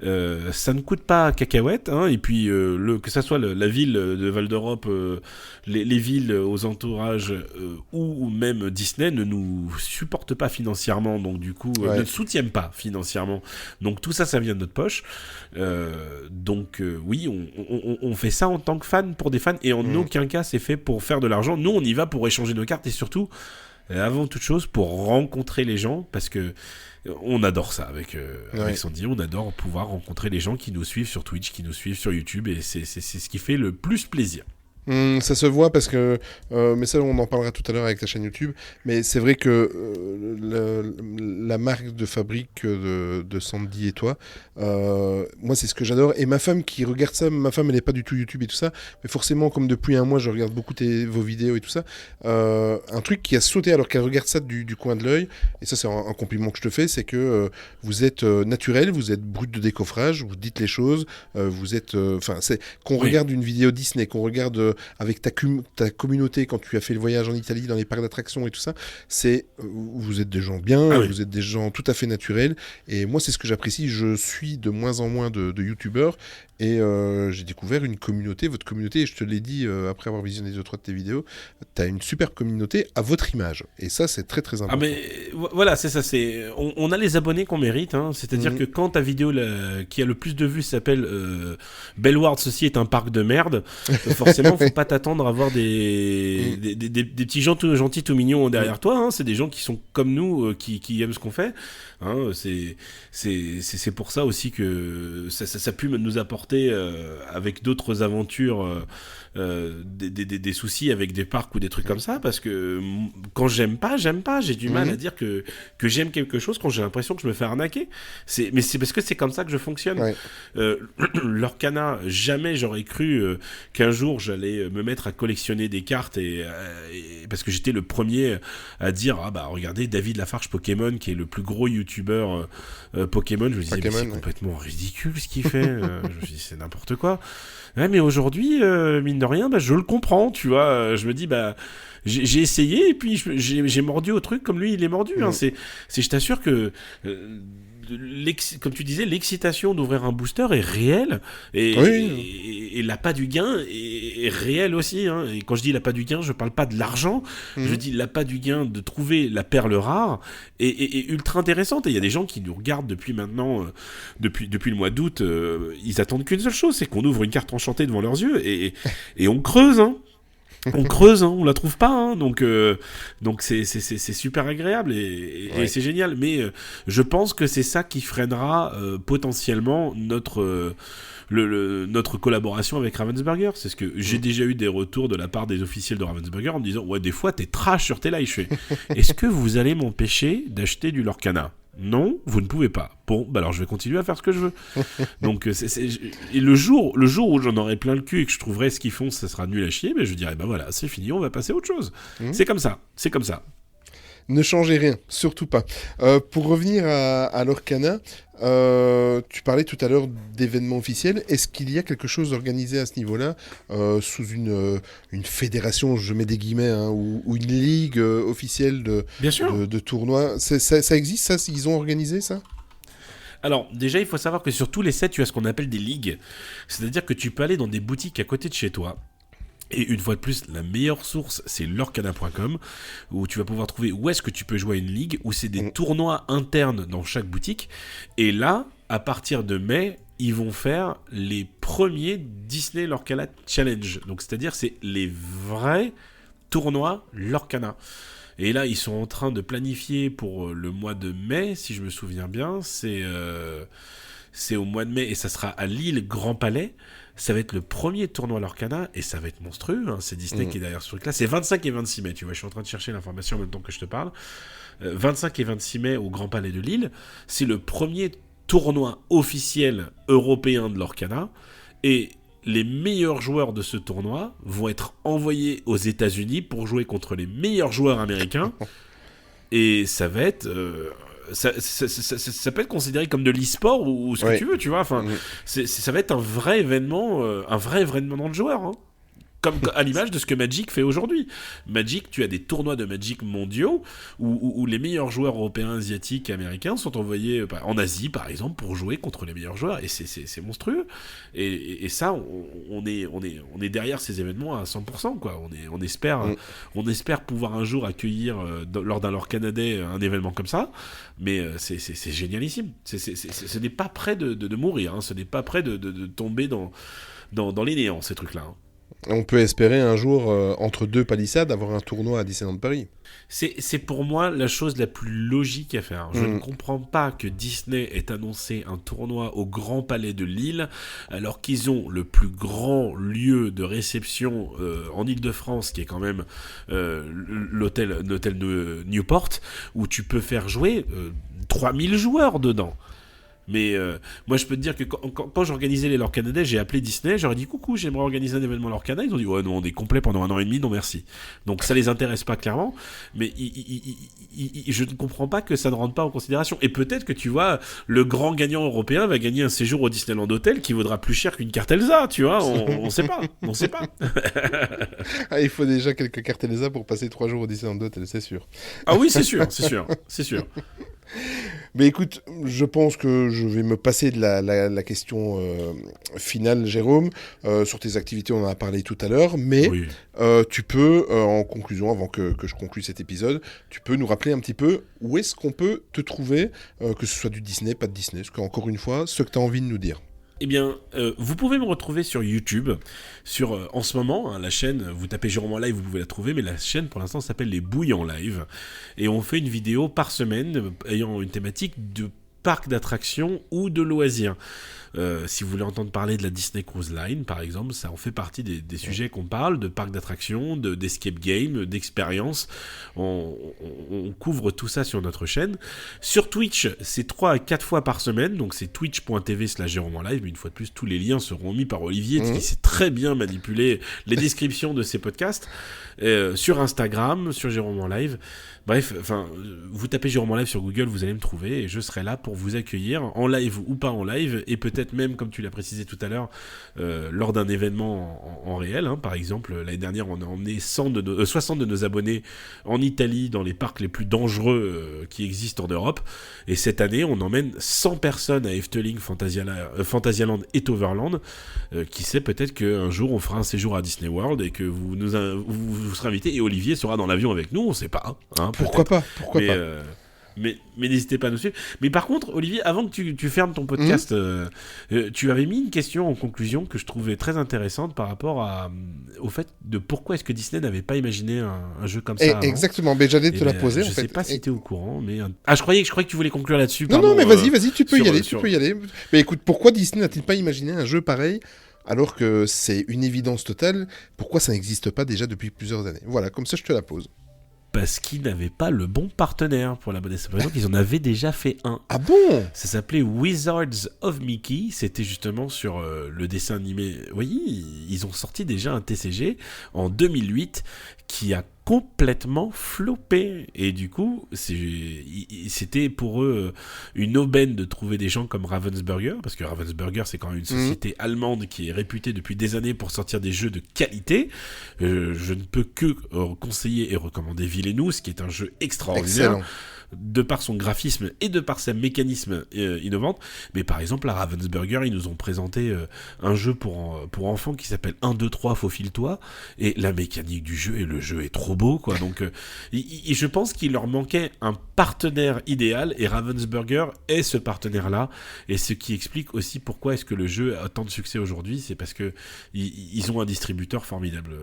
ça ne coûte pas cacahuète, et puis que ça soit la ville de Val d'Europe, les villes aux entourages ou même Disney ne nous supportent pas financièrement, donc du coup ne soutiennent pas financièrement, donc tout ça vient de notre poche. Oui, on fait ça en tant que fan, pour des fans, et en aucun cas c'est fait pour faire de l'argent. Nous on y va pour échanger nos cartes, et surtout avant toute chose pour rencontrer les gens, parce que on adore ça avec Sandy, on adore pouvoir rencontrer les gens qui nous suivent sur Twitch, qui nous suivent sur YouTube, et c'est ce qui fait le plus plaisir. Ça se voit parce que, mais ça on en parlera tout à l'heure avec ta chaîne YouTube, mais c'est vrai que la marque de fabrique de Sandy et toi, moi c'est ce que j'adore, et ma femme qui regarde ça, ma femme elle n'est pas du tout YouTube et tout ça, mais forcément comme depuis un mois je regarde beaucoup vos vidéos et tout ça, un truc qui a sauté alors qu'elle regarde ça du coin de l'œil, et ça c'est un compliment que je te fais, c'est que vous êtes naturel, vous êtes brut de décoffrage, vous dites les choses, vous êtes, c'est qu'on regarde une vidéo Disney, qu'on regarde avec ta communauté quand tu as fait le voyage en Italie dans les parcs d'attractions et tout ça, vous êtes des gens bien, vous êtes des gens tout à fait naturels, et moi c'est ce que j'apprécie. Je suis de moins en moins de youtubeurs, et j'ai découvert une communauté, votre communauté, et je te l'ai dit après avoir visionné 2-3 de tes vidéos, tu as une super communauté à votre image, et ça c'est très très important. Mais voilà, c'est ça, on a les abonnés qu'on mérite, c'est-à-dire que quand ta vidéo qui a le plus de vues s'appelle Bellward, ceci est un parc de merde, forcément faut pas t'attendre à voir des petits gens tout gentils, tout mignons derrière toi, c'est des gens qui sont comme nous, qui aiment ce qu'on fait, c'est pour ça aussi que ça a pu nous apporter avec d'autres aventures des soucis avec des parcs ou des trucs comme ça, parce que quand j'aime pas, j'ai du mal à dire que j'aime quelque chose quand j'ai l'impression que je me fais arnaquer. Mais c'est parce que c'est comme ça que je fonctionne. Ouais. Lorcana, jamais j'aurais cru qu'un jour j'allais me mettre à collectionner des cartes et parce que j'étais le premier à dire regardez David Lafarge Pokémon, qui est le plus gros youtubeur Pokémon. Je me disais mais c'est complètement ridicule ce qu'il fait. Je me suis dit c'est n'importe quoi. Ouais, mais aujourd'hui, mine de rien, je le comprends, tu vois. Je me dis, j'ai essayé et puis j'ai mordu au truc comme lui, il est mordu. Hein. Je t'assure que, comme tu disais, l'excitation d'ouvrir un booster est réelle et l'appât du gain est réel aussi. Hein. Et quand je dis l'appât du gain, je parle pas de l'argent, je dis l'appât du gain de trouver la perle rare et ultra intéressante. Et il y a des gens qui nous regardent depuis maintenant, depuis le mois d'août, ils attendent qu'une seule chose, c'est qu'on ouvre une carte enchantée devant leurs yeux et on creuse, hein. On creuse, hein, on la trouve pas, hein, donc c'est super agréable et c'est génial. Mais je pense que c'est ça qui freinera potentiellement notre collaboration avec Ravensburger. C'est ce que j'ai déjà eu des retours de la part des officiels de Ravensburger en me disant des fois t'es trash sur tes lives. Je fais est-ce que vous allez m'empêcher d'acheter du Lorcana? Non, vous ne pouvez pas. Bon, alors je vais continuer à faire ce que je veux. Donc, et le jour où j'en aurai plein le cul et que je trouverai ce qu'ils font, ça sera nul à chier, mais je dirais, voilà, c'est fini, on va passer à autre chose. C'est comme ça. Ne changez rien, surtout pas. Pour revenir à Lorcana, tu parlais tout à l'heure d'événements officiels. Est-ce qu'il y a quelque chose d'organisé à ce niveau-là, sous une fédération, je mets des guillemets, hein, ou une ligue officielle de tournois? Ça existe, ça? Ils ont organisé ça? Alors, déjà, il faut savoir que sur tous les sets, tu as ce qu'on appelle des ligues. C'est-à-dire que tu peux aller dans des boutiques à côté de chez toi. Et une fois de plus, la meilleure source, c'est lorcana.com, où tu vas pouvoir trouver où est-ce que tu peux jouer à une ligue, où c'est des tournois internes dans chaque boutique. Et là, à partir de mai, ils vont faire les premiers Disney Lorcana Challenge. Donc, c'est-à-dire, c'est les vrais tournois Lorcana. Et là, ils sont en train de planifier pour le mois de mai, si je me souviens bien. C'est au mois de mai et ça sera à Lille Grand Palais. Ça va être le premier tournoi Lorcana et ça va être monstrueux. Hein. C'est Disney qui est derrière ce truc-là. C'est 25 et 26 mai, tu vois. Je suis en train de chercher l'information en même temps que je te parle. 25 et 26 mai au Grand Palais de Lille. C'est le premier tournoi officiel européen de Lorcana. Et les meilleurs joueurs de ce tournoi vont être envoyés aux États-Unis pour jouer contre les meilleurs joueurs américains. Et ça va être... ça peut être considéré comme de l'e-sport ou ce que tu veux, tu vois. Enfin, ça va être un vrai événement dans le joueur. Hein. Comme à l'image de ce que Magic fait aujourd'hui. Magic, tu as des tournois de Magic mondiaux où les meilleurs joueurs européens, asiatiques, américains sont envoyés en Asie, par exemple, pour jouer contre les meilleurs joueurs. Et c'est monstrueux. Et ça, on est derrière ces événements à 100%, quoi. On espère pouvoir un jour accueillir, lors d'un Lorcana Day, un événement comme ça. Mais c'est génialissime. Ce n'est pas près de mourir. Hein. Ce n'est pas près de tomber dans les néants, ces trucs-là. Hein. On peut espérer un jour, entre deux palissades, avoir un tournoi à Disneyland Paris. C'est pour moi la chose la plus logique à faire. Je ne comprends pas que Disney ait annoncé un tournoi au Grand Palais de Lille, alors qu'ils ont le plus grand lieu de réception en Île-de-France, qui est quand même l'hôtel de Newport, où tu peux faire jouer 3000 joueurs dedans. Mais moi, je peux te dire que quand j'organisais les Lorcana Day, j'ai appelé Disney, j'aurais dit coucou, j'aimerais organiser un événement Lorcana. Ils ont dit ouais, non, on est complet pendant 1 an et demi, non merci. Donc ça les intéresse pas clairement, mais je ne comprends pas que ça ne rentre pas en considération. Et peut-être que tu vois, le grand gagnant européen va gagner un séjour au Disneyland Hotel qui vaudra plus cher qu'une carte Elsa, tu vois, on sait pas, on sait pas. Il faut déjà quelques cartes Elsa pour passer 3 jours au Disneyland Hotel, c'est sûr. Ah oui, c'est sûr. Mais écoute, je pense que je vais me passer de la question finale, Jérôme. Sur tes activités, on en a parlé tout à l'heure, mais oui. Tu peux, en conclusion, avant que je conclue cet épisode, tu peux nous rappeler un petit peu où est-ce qu'on peut te trouver, que ce soit du Disney, pas de Disney, parce qu'encore une fois, ce que tu as envie de nous dire. Eh bien, vous pouvez me retrouver sur YouTube, en ce moment, hein, la chaîne, vous tapez Jérôme en live, vous pouvez la trouver, mais la chaîne pour l'instant s'appelle Les Bouilles en live, et on fait une vidéo par semaine ayant une thématique de parc d'attractions ou de loisirs. Si vous voulez entendre parler de la Disney Cruise Line, par exemple, ça en fait partie des sujets qu'on parle, de parcs d'attractions, d'escape game, d'expériences. On couvre tout ça sur notre chaîne. Sur Twitch, c'est 3 à 4 fois par semaine, donc c'est twitch.tv/Jérôme en live, mais une fois de plus, tous les liens seront mis par Olivier, qui sait très bien manipuler les descriptions de ces podcasts. Sur Instagram, sur Jérôme en live. Bref, vous tapez Jérôme en live sur Google, vous allez me trouver et je serai là pour vous accueillir en live ou pas en live, et peut-être même, comme tu l'as précisé tout à l'heure, lors d'un événement en réel. Par exemple, l'année dernière, on a emmené 60 de nos abonnés en Italie, dans les parcs les plus dangereux qui existent en Europe. Et cette année, on emmène 100 personnes à Efteling, Fantasyland et Toverland. Qui sait, peut-être qu'un jour, on fera un séjour à Disney World et que vous serez invités, et Olivier sera dans l'avion avec nous, on sait pas. Pourquoi pas. Mais n'hésitez pas à nous suivre. Mais par contre, Olivier, avant que tu fermes ton podcast, tu avais mis une question en conclusion que je trouvais très intéressante par rapport au fait de pourquoi est-ce que Disney n'avait pas imaginé un jeu comme ça avant. Exactement, mais j'allais te la poser. Je sais pas si t'es au courant, mais... je croyais que tu voulais conclure là-dessus. Non, mais vas-y, tu peux y aller. Mais écoute, pourquoi Disney n'a-t-il pas imaginé un jeu pareil alors que c'est une évidence totale? Pourquoi ça n'existe pas déjà depuis plusieurs années? Voilà, comme ça je te la pose. Parce qu'ils n'avaient pas le bon partenaire pour la bonne raison. Ils en avaient déjà fait un. Ah bon? Ça s'appelait Wizards of Mickey. C'était justement sur le dessin animé. Oui, ils ont sorti déjà un TCG en 2008 qui a complètement floppé. Et du coup, c'était pour eux une aubaine de trouver des gens comme Ravensburger, parce que Ravensburger, c'est quand même une société allemande qui est réputée depuis des années pour sortir des jeux de qualité. Je ne peux que conseiller et recommander Villainous, qui est un jeu extraordinaire. Excellent. De par son graphisme et de par ses mécanismes innovantes. Mais par exemple, à Ravensburger, ils nous ont présenté un jeu pour enfants qui s'appelle 1, 2, 3, faufile-toi, et la mécanique du jeu, et le jeu est trop beau, quoi. Donc, je pense qu'il leur manquait un partenaire idéal, et Ravensburger est ce partenaire-là, et ce qui explique aussi pourquoi est-ce que le jeu a tant de succès aujourd'hui, c'est parce que ils ont un distributeur formidable,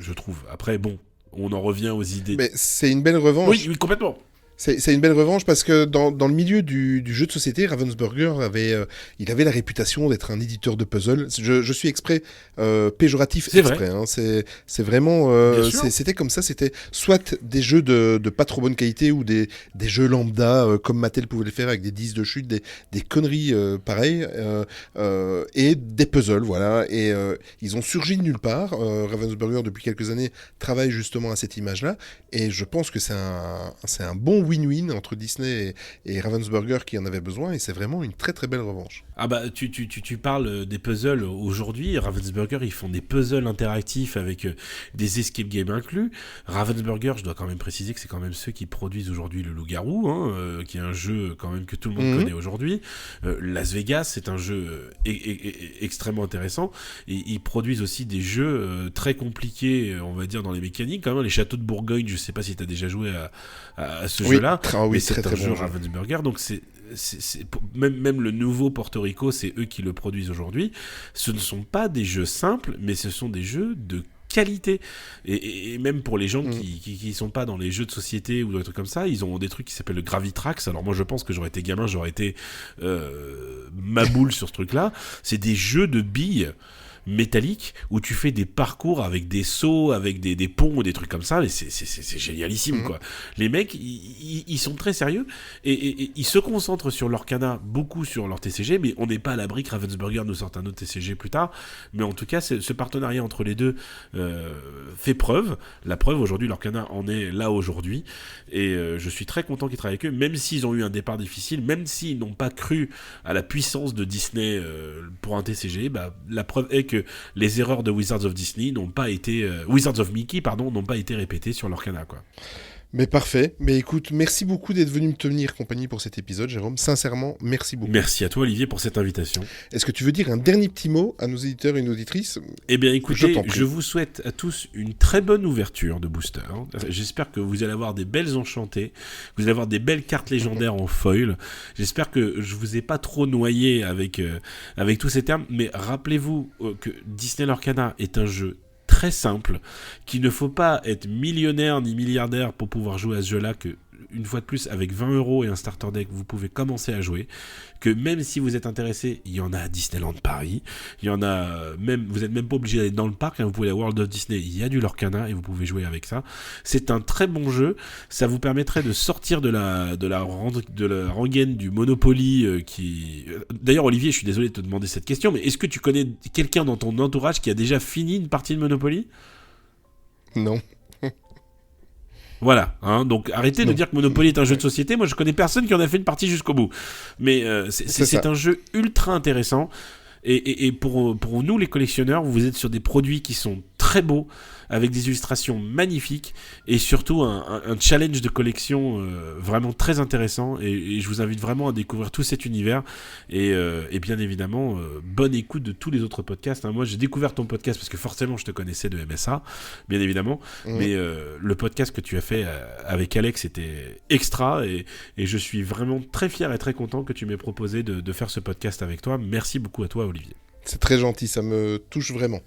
je trouve. Après, bon, on en revient aux idées. Mais c'est une belle revanche. Oui, complètement. C'est une belle revanche parce que dans le milieu du jeu de société, Ravensburger avait la réputation d'être un éditeur de puzzles. Je suis exprès péjoratif. C'est exprès. C'est vraiment. C'était comme ça. C'était soit des jeux de pas trop bonne qualité ou des jeux lambda comme Mattel pouvait le faire avec des disques de chute, des conneries pareilles et des puzzles. Voilà. Et ils ont surgi de nulle part. Ravensburger depuis quelques années travaille justement à cette image-là. Et je pense que c'est un bon win-win entre Disney et Ravensburger qui en avait besoin, et c'est vraiment une très très belle revanche. Ah bah tu parles des puzzles aujourd'hui. Ravensburger, ils font des puzzles interactifs avec des escape games inclus. Ravensburger, je dois quand même préciser que c'est quand même ceux qui produisent aujourd'hui le Loup-Garou, qui est un jeu quand même que tout le monde connaît aujourd'hui. Las Vegas, c'est un jeu extrêmement intéressant. Et ils produisent aussi des jeux très compliqués, on va dire, dans les mécaniques. Quand même, les châteaux de Bourgogne, je sais pas si tu as déjà joué à ce jeu-là. Oui, c'est très, un très jeu bon Ravensburger, donc même le nouveau Porto Rico, c'est eux qui le produisent aujourd'hui. Ce ne sont pas des jeux simples, mais ce sont des jeux de qualité, et même pour les gens qui sont pas dans les jeux de société ou des trucs comme ça, ils ont des trucs qui s'appellent le Gravitrax. Alors moi je pense que j'aurais été gamin, j'aurais été maboule sur ce truc là. C'est des jeux de billes métallique où tu fais des parcours avec des sauts, avec des ponts ou des trucs comme ça, et c'est génialissime quoi. Les mecs ils sont très sérieux et ils se concentrent sur l'Orcana, beaucoup sur leur TCG, mais on n'est pas à l'abri que Ravensburger nous sorte un autre TCG plus tard, mais en tout cas ce partenariat entre les deux fait preuve. La preuve, aujourd'hui l'Orcana en est là aujourd'hui, et je suis très content qu'ils travaillent avec eux, même s'ils ont eu un départ difficile, même s'ils n'ont pas cru à la puissance de Disney pour un TCG, la preuve est que les erreurs de Wizards of Mickey n'ont pas été répétées sur l'Orcana, quoi. Mais parfait. Mais écoute, merci beaucoup d'être venu me tenir compagnie pour cet épisode, Jérôme. Sincèrement, merci beaucoup. Merci à toi, Olivier, pour cette invitation. Est-ce que tu veux dire un dernier petit mot à nos éditeurs et nos auditrices ? Eh bien, écoutez, je vous souhaite à tous une très bonne ouverture de booster. J'espère que vous allez avoir des belles enchantées, vous allez avoir des belles cartes légendaires en foil. J'espère que je vous ai pas trop noyé avec tous ces termes, mais rappelez-vous que Disney l'Orcana est un jeu très simple, qu'il ne faut pas être millionnaire ni milliardaire pour pouvoir jouer à ce jeu-là, que une fois de plus, avec 20 € et un starter deck, vous pouvez commencer à jouer. Que même si vous êtes intéressé, il y en a à Disneyland Paris. Il y en a même, vous n'êtes même pas obligé d'aller dans le parc. Hein, vous pouvez aller à World of Disney, il y a du Lorcana et vous pouvez jouer avec ça. C'est un très bon jeu. Ça vous permettrait de sortir de la rengaine du Monopoly qui. D'ailleurs, Olivier, je suis désolé de te demander cette question, mais est-ce que tu connais quelqu'un dans ton entourage qui a déjà fini une partie de Monopoly ? Non. Voilà, hein, donc arrêtez de dire que Monopoly est un jeu de société. Moi, je connais personne qui en a fait une partie jusqu'au bout. Mais c'est un jeu ultra intéressant. Et pour nous, les collectionneurs, vous êtes sur des produits qui sont très beaux, avec des illustrations magnifiques, et surtout un challenge de collection vraiment très intéressant. Et je vous invite vraiment à découvrir tout cet univers. Et bien évidemment, bonne écoute de tous les autres podcasts. Hein. Moi, j'ai découvert ton podcast parce que forcément, je te connaissais de MSA, bien évidemment. Mais le podcast que tu as fait avec Alex était extra. Et je suis vraiment très fier et très content que tu m'aies proposé de faire ce podcast avec toi. Merci beaucoup à toi, Olivier. C'est très gentil, ça me touche vraiment.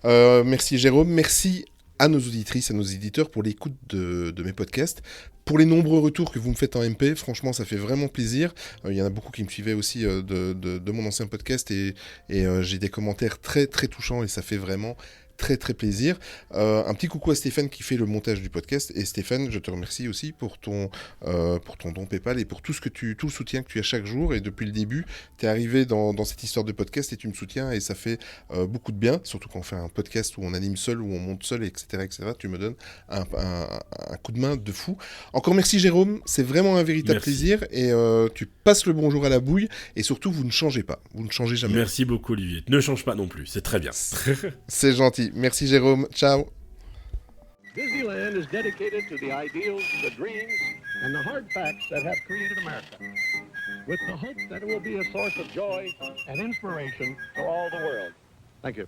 Merci Jérôme, merci à nos auditrices, à nos éditeurs pour l'écoute de mes podcasts. Pour les nombreux retours que vous me faites en MP, franchement, ça fait vraiment plaisir. Il y en a beaucoup qui me suivaient aussi de mon ancien podcast et j'ai des commentaires très très touchants et ça fait vraiment très très plaisir. Un petit coucou à Stéphane qui fait le montage du podcast. Et Stéphane, je te remercie aussi pour ton don PayPal et pour tout le soutien que tu as chaque jour. Et depuis le début, tu es arrivé dans cette histoire de podcast et tu me soutiens et ça fait beaucoup de bien. Surtout quand on fait un podcast où on anime seul, où on monte seul, etc. Tu me donnes un coup de main de fou. Encore merci Jérôme, c'est vraiment un véritable plaisir. Et tu passes le bonjour à la bouille. Et surtout, vous ne changez pas. Vous ne changez jamais. Merci beaucoup Olivier. Ne change pas non plus, c'est très bien. C'est gentil. Merci Jérôme. Ciao. Disneyland is dedicated to the ideals, the dreams, and the hard facts that have created America, with the hope that it will be a source of joy and inspiration for all the world. Thank you.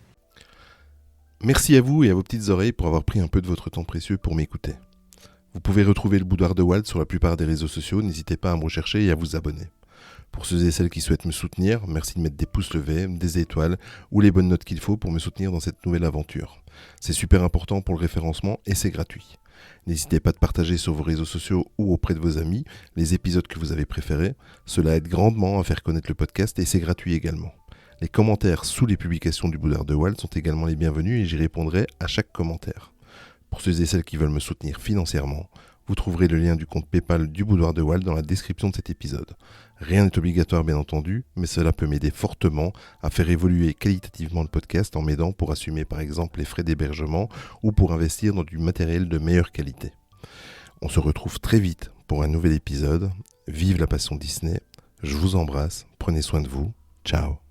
Merci à vous et à vos petites oreilles pour avoir pris un peu de votre temps précieux pour m'écouter. Vous pouvez retrouver le Boudoir de Walt sur la plupart des réseaux sociaux, n'hésitez pas à me rechercher et à vous abonner. Pour ceux et celles qui souhaitent me soutenir, merci de mettre des pouces levés, des étoiles ou les bonnes notes qu'il faut pour me soutenir dans cette nouvelle aventure. C'est super important pour le référencement et c'est gratuit. N'hésitez pas de partager sur vos réseaux sociaux ou auprès de vos amis les épisodes que vous avez préférés. Cela aide grandement à faire connaître le podcast et c'est gratuit également. Les commentaires sous les publications du Boudoir de Walt sont également les bienvenus et j'y répondrai à chaque commentaire. Pour ceux et celles qui veulent me soutenir financièrement, vous trouverez le lien du compte PayPal du Boudoir de Walt dans la description de cet épisode. Rien n'est obligatoire bien entendu, mais cela peut m'aider fortement à faire évoluer qualitativement le podcast en m'aidant pour assumer par exemple les frais d'hébergement ou pour investir dans du matériel de meilleure qualité. On se retrouve très vite pour un nouvel épisode. Vive la passion Disney, je vous embrasse, prenez soin de vous, ciao.